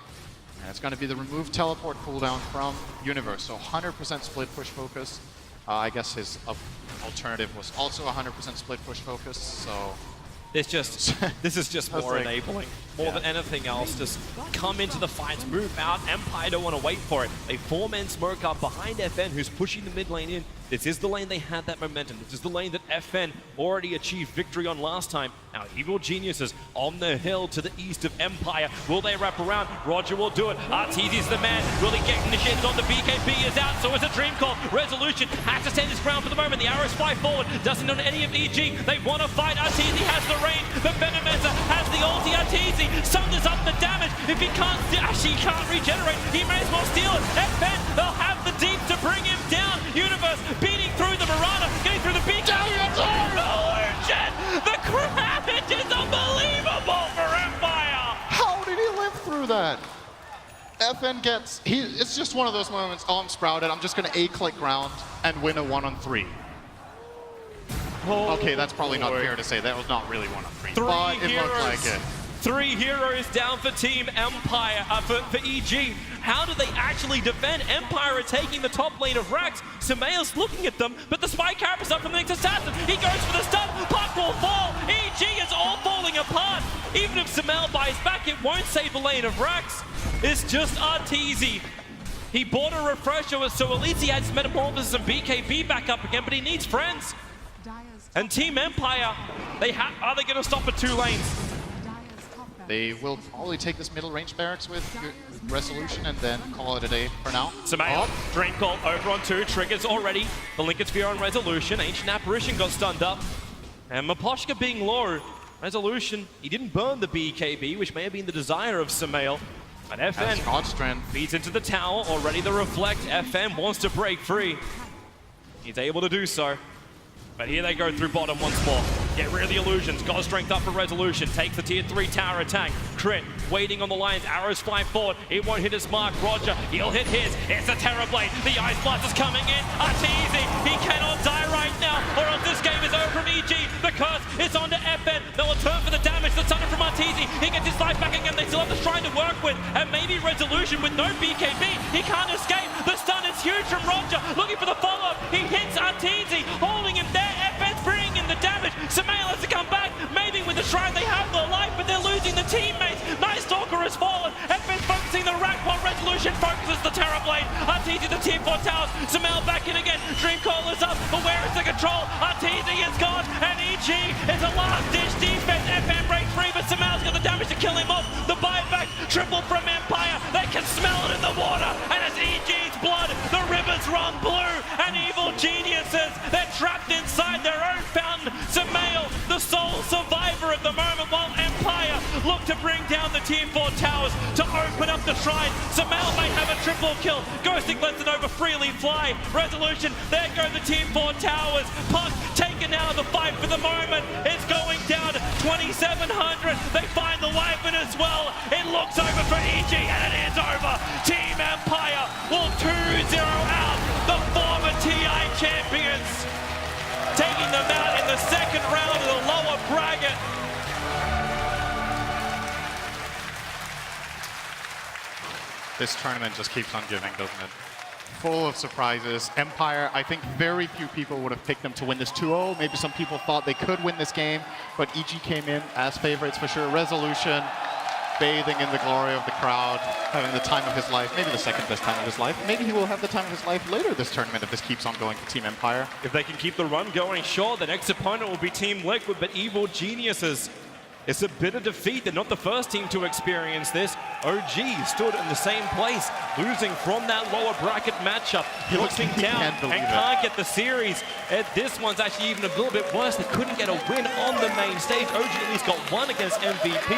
And it's going to be the removed teleport cooldown from Universe. So 100% split push focus. I guess his alternative was also 100% split push focus. So This is just more enabling. More than anything else, just come into the fights, move out. Empire don't want to wait for it. They 4-man smoke up behind FN, who's pushing the mid lane in. This is the lane they had that momentum. This is the lane that FN already achieved victory on last time. Now, Evil Geniuses on the hill to the east of Empire. Will they wrap around? Roger will do it. Arteezy's the man. Will he get initiated on the BKB? Is out, so it's a dream call. Resolution has to stand his ground for the moment. The arrows fly forward. Doesn't on any of EG. They want to fight. Arteezy has the range. The Venomancer has the ulti. Arteezy sunders up the damage. If he can't, actually can't regenerate, he may as well steal it. FN, they'll have the deep to bring him down. Universe beating through the Mirana, getting through the BKB. The Cravage is unbelievable for Empire. how did he live through that? FN gets, it's just one of those moments, oh, I'm sprouted, I'm just going to A-click ground and win a 1-on-3. Okay, that's probably not fair to say. That was not really 1-on-3, but it looked like it. 3 heroes down for Team Empire, for EG. How do they actually defend? Empire are taking the top lane of Rax. Sumail's looking at them, but the spy carapace up from the next assassin. He goes for the stun. Puck will fall. EG is all falling apart. Even if Sumail buys back, it won't save the lane of Rax. It's just Arteezy. He bought a refresher, so at least he had his Metamorphosis and BKB back up again, but he needs friends. And Team Empire, are they going to stop at 2 lanes? They will probably take this middle range barracks with Resolution and then call it a day for now. Sumail, Dream Call over on 2, triggers already. The Lincoln Sphere on Resolution, Ancient Apparition got stunned up. And Maposhka being low, Resolution, he didn't burn the BKB, which may have been the desire of Sumail. But FN Godstrand feeds into the tower, already the Reflect. FN wants to break free. He's able to do so. But here they go through bottom once more. Get rid of the illusions. God strength up for Resolution. Takes the tier 3 tower attack. Crit, waiting on the lines. Arrows fly forward. It won't hit his mark. Roger, he'll hit his. It's a Terrorblade. The Ice Blast is coming in. Arteezy, he cannot die right now, or else this game is over from EG. The curse is on to FN. They'll return for the damage that's under from Arteezy. He gets his life back again. They still have the Shrine to work with. And maybe Resolution with no BKB. He can't escape. The stun is huge from Roger. Looking for the follow-up. He hits Arteezy, holding him there. FN's bringing in the damage. Sumail fallen. FN's focusing the rack while Resolution focuses the Terrorblade. Arteezy the Team 4 towers. Samel back in again. Dreamcaller's up, but where is the control? Arteezy is gone, and EG is a last-ditch defense. FM breaks free, but Samel's got the damage to kill him off. The buyback triple from Empire. They can smell it in the water, and it's EG's blood. The rivers run blue, and evil geniuses. They're trapped inside their own fountain. Samel, the sole survivor at the moment, while Empire look to bring down the Team 4 towers to open up the shrine. Samel may have a triple kill. Ghosting lets it over freely fly. Resolution, there go the Team 4 towers. Puck taken out of the fight for the moment. It's going down 2,700. They find the weapon as well. It looks over for EG, and it is over. Team Empire will 2-0 out the former TI champions, taking them out in the second round of the lower bracket. This tournament just keeps on giving, doesn't it? Full of surprises. Empire, I think very few people would have picked them to win this 2-0. Maybe some people thought they could win this game, but EG came in as favorites for sure. Resolution, bathing in the glory of the crowd, having the time of his life, maybe the second best time of his life. Maybe he will have the time of his life later this tournament if this keeps on going for Team Empire. If they can keep the run going, sure, the next opponent will be Team Liquid, but Evil Geniuses. It's a bitter defeat. They're not the first team to experience this. OG stood in the same place, losing from that lower bracket matchup, looking down and can't get the series. This one's actually even a little bit worse. They couldn't get a win on the main stage. OG at least got one against MVP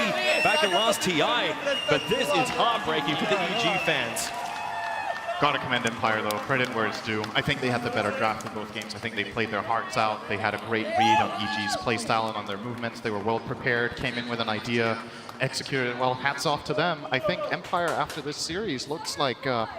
back at last TI, but this is heartbreaking for the EG fans. Gotta commend Empire though, credit where it's due. I think they had the better draft in both games. I think they played their hearts out. They had a great read on EG's playstyle and on their movements. They were well prepared, came in with an idea, executed it well. Hats off to them. I think Empire after this series looks like a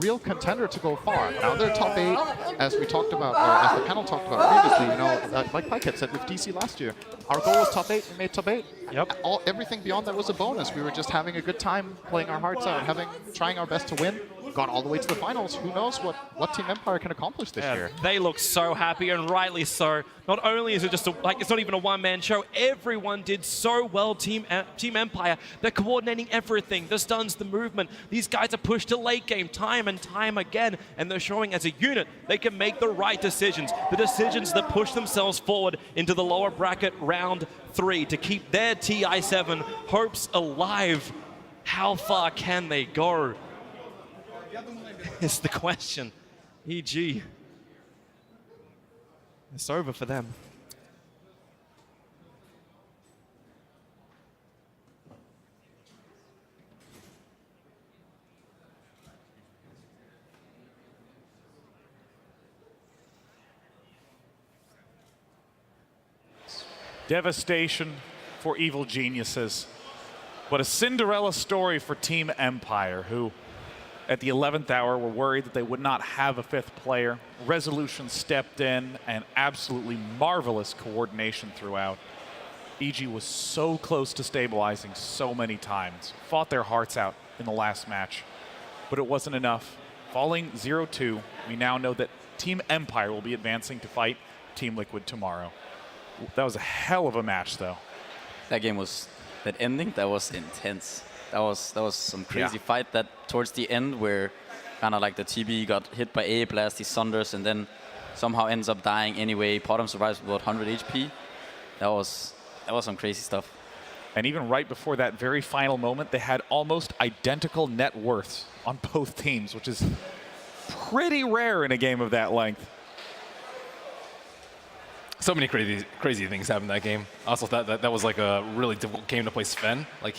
real contender to go far. Now they're top 8, as we talked about, or as the panel talked about previously, you know, like Pike had said with DC last year. Our goal was top 8, we made top 8. Yep. Everything beyond that was a bonus. We were just having a good time, playing our hearts out, trying our best to win. Got all the way to the finals. Who knows what Team Empire can accomplish this year. They look so happy, and rightly so. Not only is it just it's not even a one-man show. Everyone did so well. Team Empire, they're coordinating everything. The stuns, the movement. These guys are pushed to late game time and time again, and they're showing as a unit they can make the right decisions. The decisions that push themselves forward into the lower bracket round 3 to keep their TI7 hopes alive. How far can they go? Is the question. EG. It's over for them. Devastation for Evil Geniuses, but a Cinderella story for Team Empire, who at the 11th hour were worried that they would not have a 5th player. Resolution stepped in, and absolutely marvelous coordination throughout. EG was so close to stabilizing so many times, fought their hearts out in the last match, but it wasn't enough. Falling 0-2, we now know that Team Empire will be advancing to fight Team Liquid tomorrow. That was a hell of a match, though. That game was, that ending, that was intense. That was some crazy fight that towards the end where kind of like the TB got hit by A blast, he sunders, and then somehow ends up dying anyway. Potom survives with about 100 HP. That was some crazy stuff. And even right before that very final moment, they had almost identical net worths on both teams, which is pretty rare in a game of that length. So many crazy things happened in that game. Also thought that was like a really difficult game to play Sven. Like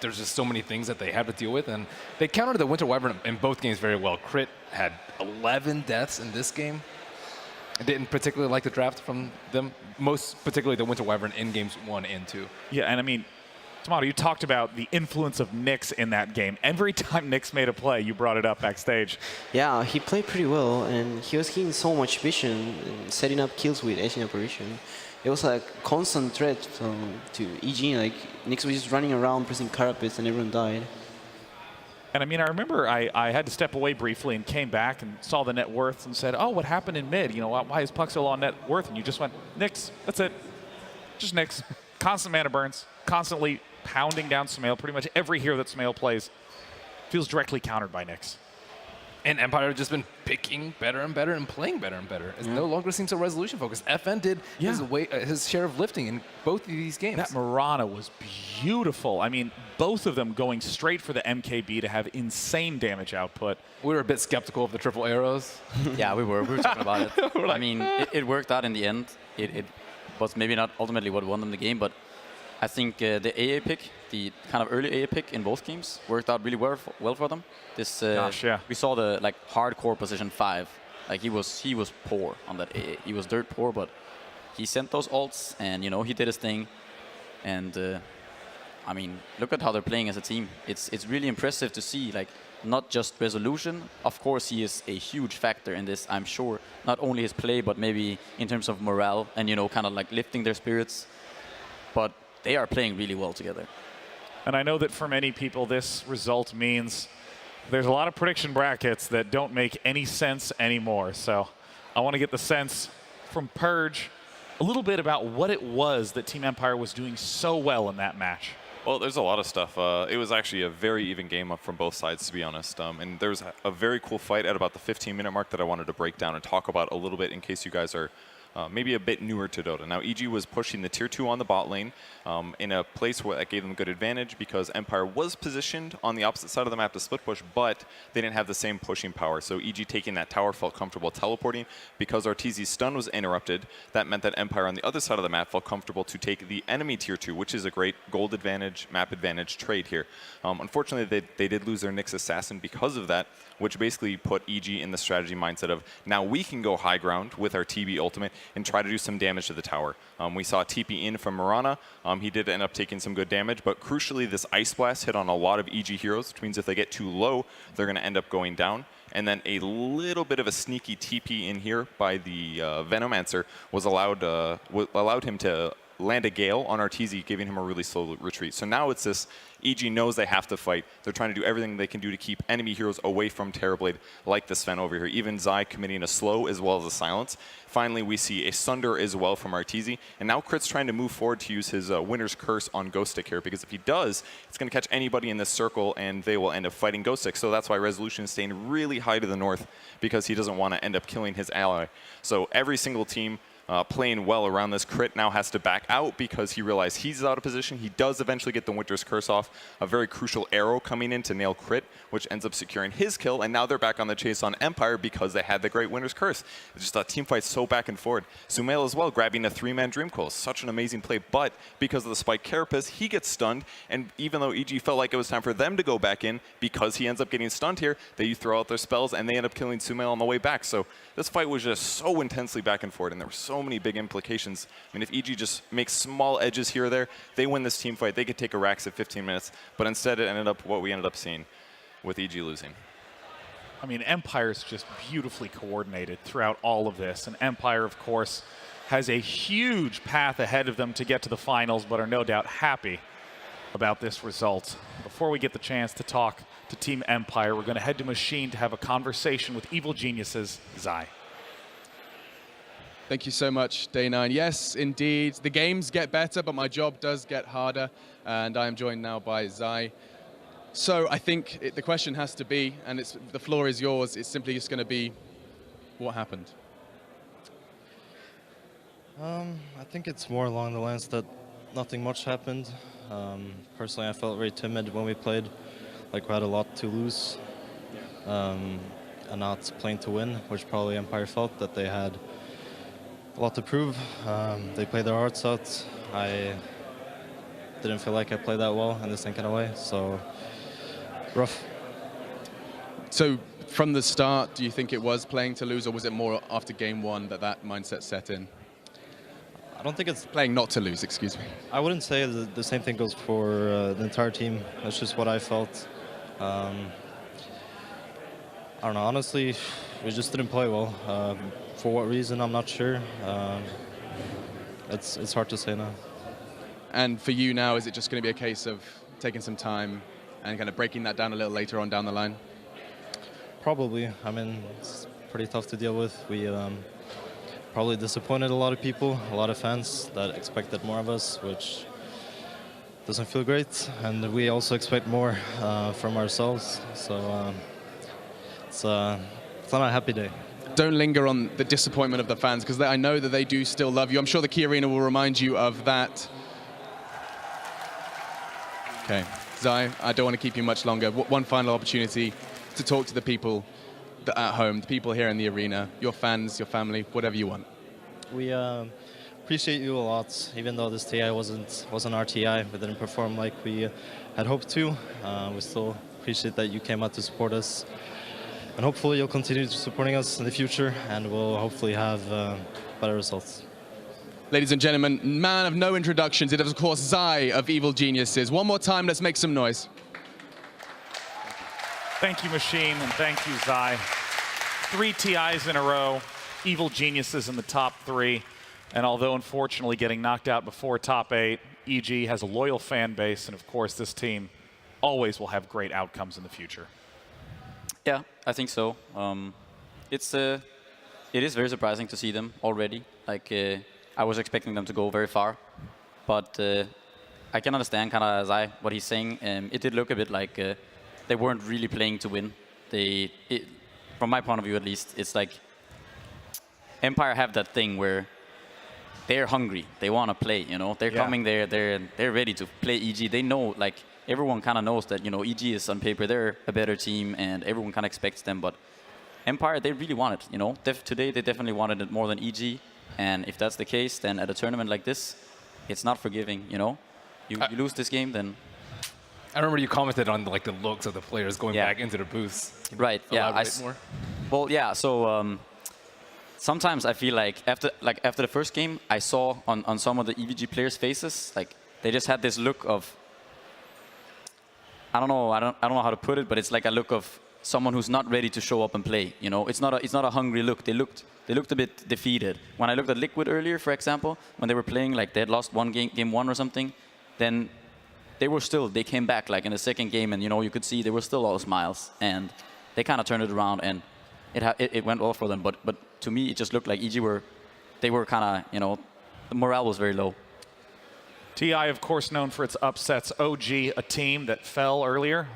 there's just so many things that they had to deal with, and they countered the Winter Wyvern in both games very well. Crit had 11 deaths in this game. I didn't particularly like the draft from them, most particularly the Winter Wyvern in games 1 and 2. Yeah, and I mean, Tomato, you talked about the influence of Nyx in that game. Every time Nyx made a play, you brought it up backstage. Yeah, he played pretty well, and he was getting so much vision and setting up kills with Asian Operation. It was like constant threat to EG. Like Nyx was just running around pressing carpets, and everyone died. And I mean, I remember I had to step away briefly and came back and saw the net worth and said, "Oh, what happened in mid? You know, why is Puck so low on net worth?" And you just went, "Nyx, that's it, just Nyx." Constant mana burns, constantly pounding down Sumail. Pretty much every hero that Sumail plays feels directly countered by Nyx. And Empire have just been picking better and better and playing better and better. It no longer seems so resolution focused. FN did his share of lifting in both of these games. That Mirana was beautiful. I mean, both of them going straight for the MKB to have insane damage output. We were a bit skeptical of the triple arrows. Yeah, we were talking about it. I mean, it worked out in the end. It was maybe not ultimately what won them the game, but I think the AA pick, the kind of early AA pick in both games, worked out really well for them. This we saw the hardcore position 5. Like he was poor on that AA. He was dirt poor, but he sent those ults, and he did his thing. And I mean, look at how they're playing as a team. It's really impressive to see, like, not just resolution. Of course, he is a huge factor in this, I'm sure. Not only his play, but maybe in terms of morale and kind of like lifting their spirits. But they are playing really well together. And I know that for many people, this result means there's a lot of prediction brackets that don't make any sense anymore. So I want to get the sense from Purge a little bit about what it was that Team Empire was doing so well in that match. Well, there's a lot of stuff. It was actually a very even game up from both sides, to be honest. And there's a very cool fight at about the 15-minute mark that I wanted to break down and talk about a little bit in case you guys are maybe a bit newer to Dota. Now, EG was pushing the tier 2 on the bot lane in a place where that gave them a good advantage because Empire was positioned on the opposite side of the map to split push, but they didn't have the same pushing power. So EG taking that tower felt comfortable teleporting. Because Ortizi's stun was interrupted, that meant that Empire on the other side of the map felt comfortable to take the enemy tier 2, which is a great gold advantage, map advantage trade here. Unfortunately, they did lose their Nyx Assassin because of that, which basically put EG in the strategy mindset of, now we can go high ground with our TB ultimate and try to do some damage to the tower. We saw TP in from Mirana. He did end up taking some good damage, but crucially, this Ice Blast hit on a lot of EG heroes, which means if they get too low, they're going to end up going down. And then a little bit of a sneaky TP in here by the Venomancer was allowed him to land a Gale on Arteezy, giving him a really slow retreat. So now it's this, EG knows they have to fight. They're trying to do everything they can do to keep enemy heroes away from Terrorblade, like the Sven over here. Even Zai committing a slow as well as a silence. Finally, we see a Sunder as well from Arteezy. And now Crit's trying to move forward to use his Winter's Curse on Ghost Stick here, because if he does, it's going to catch anybody in this circle, and they will end up fighting Ghost Stick. So that's why Resolution is staying really high to the north, because he doesn't want to end up killing his ally. So every single team playing well around this. Crit now has to back out because he realized he's out of position. He does eventually get the Winter's Curse off. A very crucial arrow coming in to nail Crit, which ends up securing his kill. And now they're back on the chase on Empire because they had the great Winter's Curse. It's just a team fight so back and forth. Sumail as well grabbing a 3-man Dream Coil. Such an amazing play. But because of the Spike Carapace, he gets stunned. And even though EG felt like it was time for them to go back in, because he ends up getting stunned here, they throw out their spells and they end up killing Sumail on the way back. So this fight was just so intensely back and forth. And there were so many big implications. I mean, if EG just makes small edges here or there, they win this team fight. They could take a Rax at 15 minutes, but instead it ended up what we ended up seeing with EG losing. I mean, Empire's just beautifully coordinated throughout all of this, and Empire, of course, has a huge path ahead of them to get to the finals, but are no doubt happy about this result. Before we get the chance to talk to Team Empire, we're going to head to Machine to have a conversation with Evil Geniuses, Zai. Thank you so much, Day 9. Yes, indeed, the games get better, but my job does get harder, and I am joined now by Zai. So I think the question has to be, and the floor is yours, it's simply just going to be, what happened? I think it's more along the lines that nothing much happened. Personally, I felt very timid when we played, like we had a lot to lose, and not playing to win, which probably Empire felt that they had a lot to prove. They played their hearts out. I didn't feel like I played that well in the same kind of way, so rough. So from the start, do you think it was playing to lose, or was it more after game 1 that mindset set in? I don't think it's playing not to lose, excuse me. I wouldn't say the same thing goes for the entire team. That's just what I felt. I don't know, honestly, we just didn't play well. For what reason, I'm not sure. It's hard to say now. And for you now, is it just going to be a case of taking some time and kind of breaking that down a little later on down the line? Probably. I mean, it's pretty tough to deal with. We probably disappointed a lot of people, a lot of fans that expected more of us, which doesn't feel great, and we also expect more from ourselves. So it's not a happy day. Don't linger on the disappointment of the fans, because I know that they do still love you. I'm sure the Key Arena will remind you of that. Okay, Zai, I don't want to keep you much longer. One final opportunity to talk to the people at home, the people here in the arena, your fans, your family, whatever you want. We appreciate you a lot, even though this TI wasn't our TI. We didn't perform like we had hoped to. We still appreciate that you came out to support us. And hopefully you'll continue supporting us in the future, and we'll hopefully have better results. Ladies and gentlemen, man of no introductions, it is of course Zai of Evil Geniuses. One more time, let's make some noise. Thank you, Machine, and thank you, Zai. 3 TIs in a row, Evil Geniuses in the top 3. And although unfortunately getting knocked out before top 8, EG has a loyal fan base, and of course this team always will have great outcomes in the future. Yeah, I think so. It is very surprising to see them already. Like I was expecting them to go very far, but I can understand kind of what he's saying. It did look a bit like they weren't really playing to win. From my point of view, at least, it's like Empire have that thing where they're hungry. They want to play. You know, they're coming there. They're ready to play EG. They know, like, everyone kind of knows that, you know, EG is on paper, they're a better team, and everyone kind of expects them. But Empire, they really want it, you know. Today, they definitely wanted it more than EG. And if that's the case, then at a tournament like this, it's not forgiving, you know. You lose this game, then... I remember you commented on like the looks of the players going back into the booths. Right, yeah. More? Well, yeah, so... sometimes I feel like after the first game, I saw on some of the EVG players' faces, like, they just had this look of... I don't know how to put it, but it's like a look of someone who's not ready to show up and play. You know, it's not a hungry look. They looked a bit defeated. When I looked at Liquid earlier, for example, when they were playing, like they had lost game 1 or something, then they came back like in the second game, and you know, you could see they were still all smiles, and they kind of turned it around, and it went well for them. But to me, it just looked like EG were kind of, you know, the morale was very low. TI, of course, known for its upsets. OG, a team that fell earlier,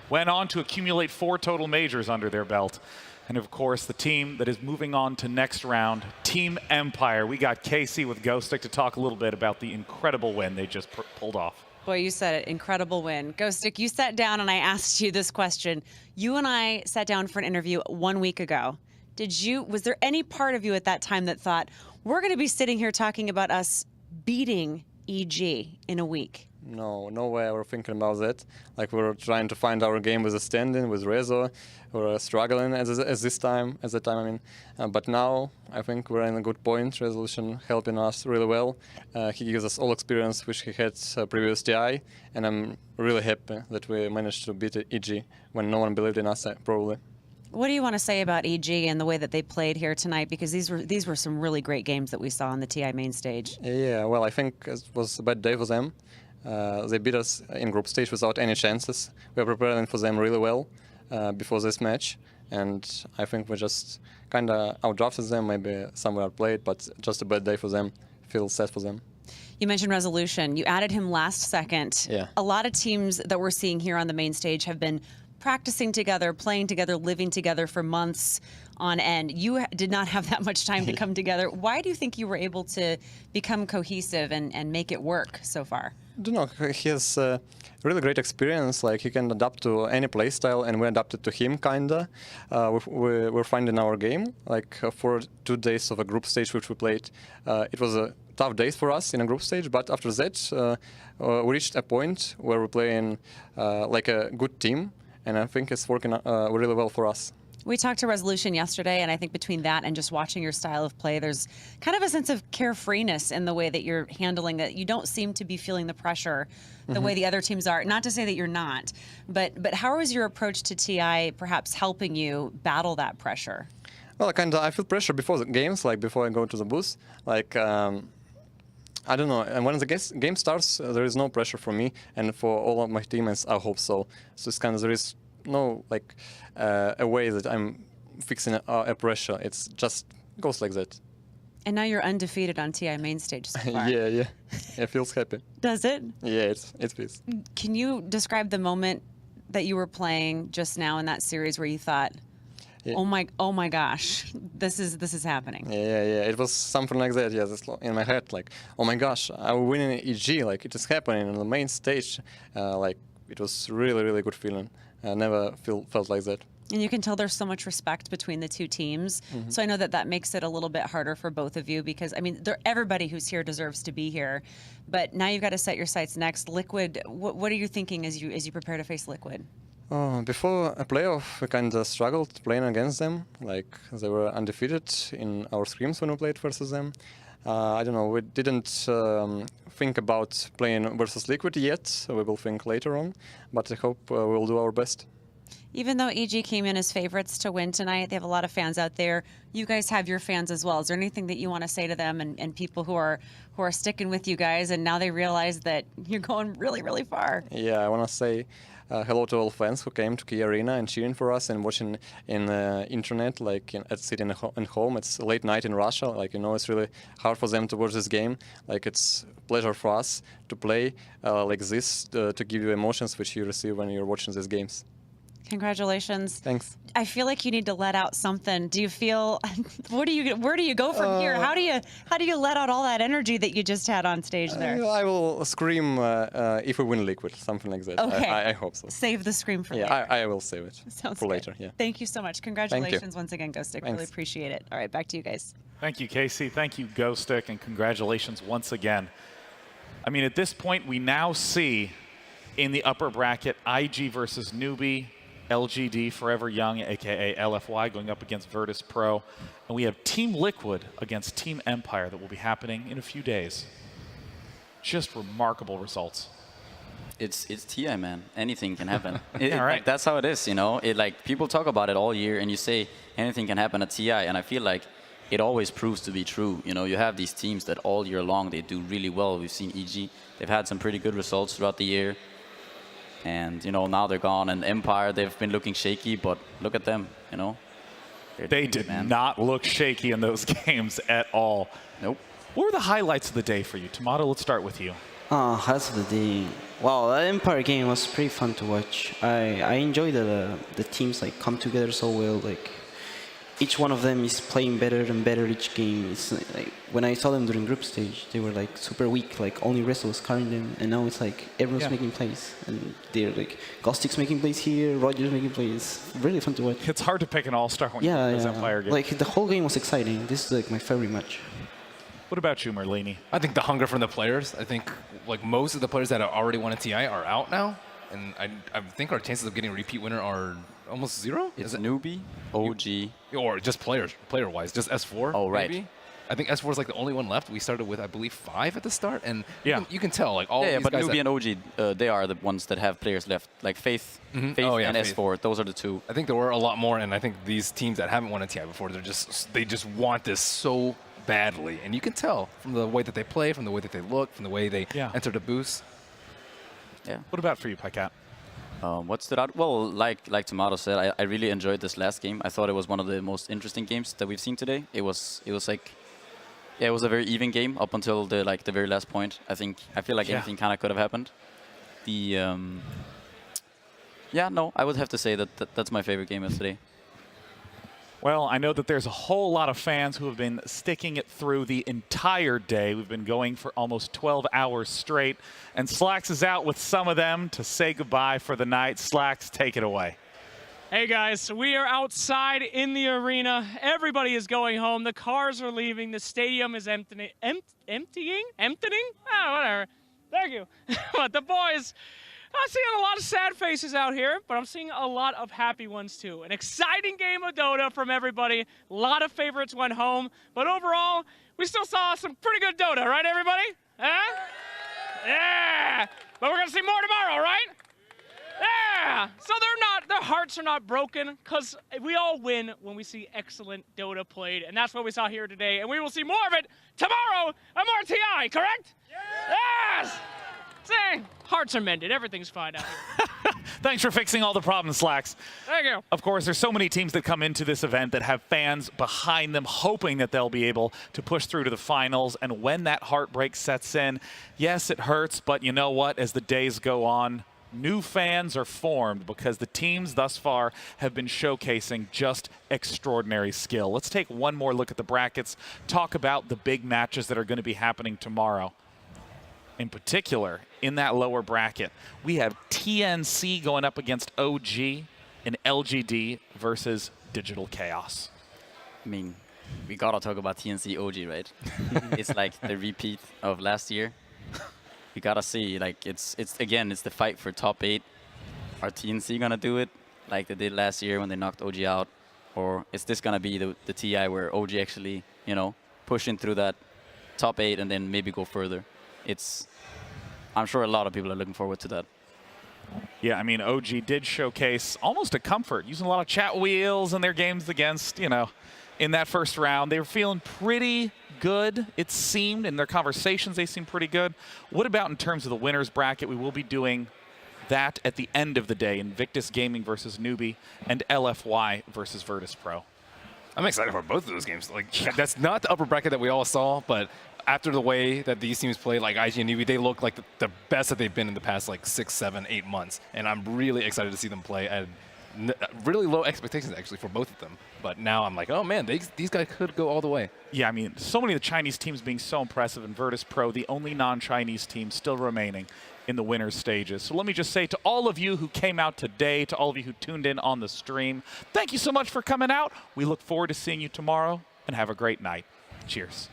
went on to accumulate 4 total majors under their belt. And of course, the team that is moving on to next round, Team Empire. We got Casey with Ghostic to talk a little bit about the incredible win they just pulled off. Boy, you said it, incredible win. Ghostic, you sat down and I asked you this question. You and I sat down for an interview 1 week ago. Was there any part of you at that time that thought, we're going to be sitting here talking about us beating EG in a week? No way I were thinking about that. Like, we were trying to find our game with a stand-in, with Rezo. We were struggling at that time, I mean. But now, I think we're in a good point. Resolution helping us really well. He gives us all experience which he had previous TI, and I'm really happy that we managed to beat EG when no one believed in us, probably. What do you want to say about EG and the way that they played here tonight? Because these were some really great games that we saw on the TI main stage. Yeah, well, I think it was a bad day for them. They beat us in group stage without any chances. We were preparing for them really well before this match, and I think we just kind of outdrafted them, maybe somewhere outplayed, but just a bad day for them. Feel sad for them. You mentioned Resolution. You added him last second. Yeah. A lot of teams that we're seeing here on the main stage have been practicing together, playing together, living together for months on end. You did not have that much time to come together. Why do you think you were able to become cohesive and make it work so far? I don't know. He has really great experience. Like, he can adapt to any play style, and we adapted to him kinda. We're finding our game. Like, for 2 days of a group stage which we played, it was a tough days for us in a group stage. But after that, we reached a point where we're playing like a good team, and I think it's working really well for us. We talked to Resolution yesterday, and I think between that and just watching your style of play, there's kind of a sense of carefreeness in the way that you're handling that. You don't seem to be feeling the pressure the way the other teams are. Not to say that you're not, but how is your approach to TI perhaps helping you battle that pressure? Well, I feel pressure before the games, like before I go to the booth. Like, I don't know. And when the game starts, there is no pressure for me, and for all of my teammates, I hope so. So it's kind of, there is no like a way that I'm fixing a pressure. It's just goes like that. And now you're undefeated on TI main stage so far. Yeah. It feels happy. Does it? Yeah, it feels. Can you describe the moment that you were playing just now in that series where you thought, Yeah. oh my gosh, this is happening? Yeah. It was something like that. Yeah, in my head, like, oh my gosh, I'm winning EG. Like, it is happening on the main stage. Like, it was really good feeling. I never felt like that. And you can tell there's so much respect between the two teams. So I know that makes it a little bit harder for both of you because, I mean, everybody who's here deserves to be here. But now you've got to set your sights next. Liquid, what are you thinking as you prepare to face Liquid? Before a playoff, we kind of struggled playing against them. Like, they were undefeated in our scrims when we played versus them. I don't know, we didn't think about playing versus Liquid yet. We will think later on. But I hope we'll do our best. Even though EG came in as favorites to win tonight, they have a lot of fans out there. You guys have your fans as well. Is there anything that you want to say to them and people who are sticking with you guys and now they realize that you're going really far? Yeah, I want to say hello to all fans who came to Key Arena and cheering for us and watching in internet, like sitting at home. It's late night in Russia. Like, you know, it's really hard for them to watch this game. Like, it's a pleasure for us to play like this, to give you emotions which you receive when you're watching these games. Congratulations. Thanks. I feel like you need to let out something. Do you feel? Where do you go from here? How do you let out all that energy that you just had on stage there? I will scream if we win Liquid, something like that. Okay. I hope so. Save the scream for later. Yeah, I will save it Sounds for good. later. Yeah. Thank you so much. Congratulations once again, Ghostic. Thanks. Really appreciate it. All right, back to you guys. Thank you, Casey. Thank you, Ghostic, and congratulations once again. I mean, at this point, we now see in the upper bracket IG versus Newbie, LGD Forever Young, aka LFY, going up against Virtus Pro. And we have Team Liquid against Team Empire that will be happening in a few days. Just remarkable results. It's TI, man. Anything can happen. Yeah, right. Like, that's how it is, you know. Like, people talk about it all year, and you say anything can happen at TI, and I feel like it always proves to be true. You know, you have these teams that all year long they do really well. We've seen EG; they've had some pretty good results throughout the year. And, you know, now they're gone. And Empire, they've been looking shaky, but look at them, you know. They did not look shaky in those games at all. Nope. What were the highlights of the day for you? Tomato, let's start with you. Highlights of the day. Wow, that Empire game was pretty fun to watch. I enjoyed the teams like come together so well. Like, each one of them is playing better and better each game. It's like when I saw them during group stage, they were like super weak. Like only Wrestle was carrying them, and now it's like everyone's making plays, and they're like Ghostic's making plays here, Roger's making plays. Really fun to watch. It's hard to pick an all-star when you play Empire game. Like the whole game was exciting. This is like my favorite match. What about you, Merlini? I think the hunger from the players. I think like most of the players that have already won a TI are out now, and I think our chances of getting a repeat winner are almost zero. It's Newbie, OG, or just player-wise, just S4. Oh, right. Maybe. I think S4 is like the only one left. We started with, I believe, 5 at the start, and you can tell like all yeah, these but guys Newbie and OG, they are the ones that have players left. Like Faith, Mhm. Faith Oh, yeah, and Faith. S4, those are the two. I think there were a lot more, and I think these teams that haven't won a TI before, they just want this so badly, and you can tell from the way that they play, from the way that they look, from the way they enter the boost. Yeah. What about for you, Pycat? What stood out? Well, like Tomato said, I really enjoyed this last game. I thought it was one of the most interesting games that we've seen today. It was like, yeah, it was a very even game up until the very last point. I feel like anything kind of could have happened. The yeah, no, I would have to say that's my favorite game yesterday. Well, I know that there's a whole lot of fans who have been sticking it through the entire day. We've been going for almost 12 hours straight. And Slacks is out with some of them to say goodbye for the night. Slacks, take it away. Hey guys, we are outside in the arena. Everybody is going home. The cars are leaving. The stadium is emptying? Oh, whatever. Thank you. But the boys, I'm seeing a lot of sad faces out here, but I'm seeing a lot of happy ones too. An exciting game of Dota from everybody. A lot of favorites went home, but overall, we still saw some pretty good Dota, right everybody? Huh? Yeah! But we're gonna see more tomorrow, right? Yeah! So their hearts are not broken, because we all win when we see excellent Dota played, and that's what we saw here today, and we will see more of it tomorrow and more TI, correct? Yes! Say, hearts are mended. Everything's fine out here. Thanks for fixing all the problems, Slacks. Thank you. Of course, there's so many teams that come into this event that have fans behind them hoping that they'll be able to push through to the finals. And when that heartbreak sets in, yes, it hurts, but you know what? As the days go on, new fans are formed because the teams thus far have been showcasing just extraordinary skill. Let's take one more look at the brackets, talk about the big matches that are going to be happening tomorrow. In particular, in that lower bracket, we have TNC going up against OG and LGD versus Digital Chaos. I mean, we gotta talk about TNC OG, right? It's like the repeat of last year. We gotta see, like, it's the fight for top 8. Are TNC gonna do it like they did last year when they knocked OG out? Or is this gonna be the TI where OG actually, you know, pushing through that top 8 and then maybe go further? I'm sure a lot of people are looking forward to that. Yeah, I mean, OG did showcase almost a comfort, using a lot of chat wheels in their games against, you know, in that first round. They were feeling pretty good, it seemed. In their conversations, they seemed pretty good. What about in terms of the winners bracket? We will be doing that at the end of the day. Invictus Gaming versus Newbie and LFY versus Virtus Pro. I'm excited for both of those games. Like, that's not the upper bracket that we all saw, but after the way that these teams play, like IG and Newbie, they look like the best that they've been in the past like 6, 7, 8 months. And I'm really excited to see them play at really low expectations actually for both of them. But now I'm like, oh man, these guys could go all the way. Yeah, I mean, so many of the Chinese teams being so impressive, and Virtus Pro, the only non-Chinese team still remaining in the winners stages. So let me just say to all of you who came out today, to all of you who tuned in on the stream, thank you so much for coming out. We look forward to seeing you tomorrow, and have a great night. Cheers.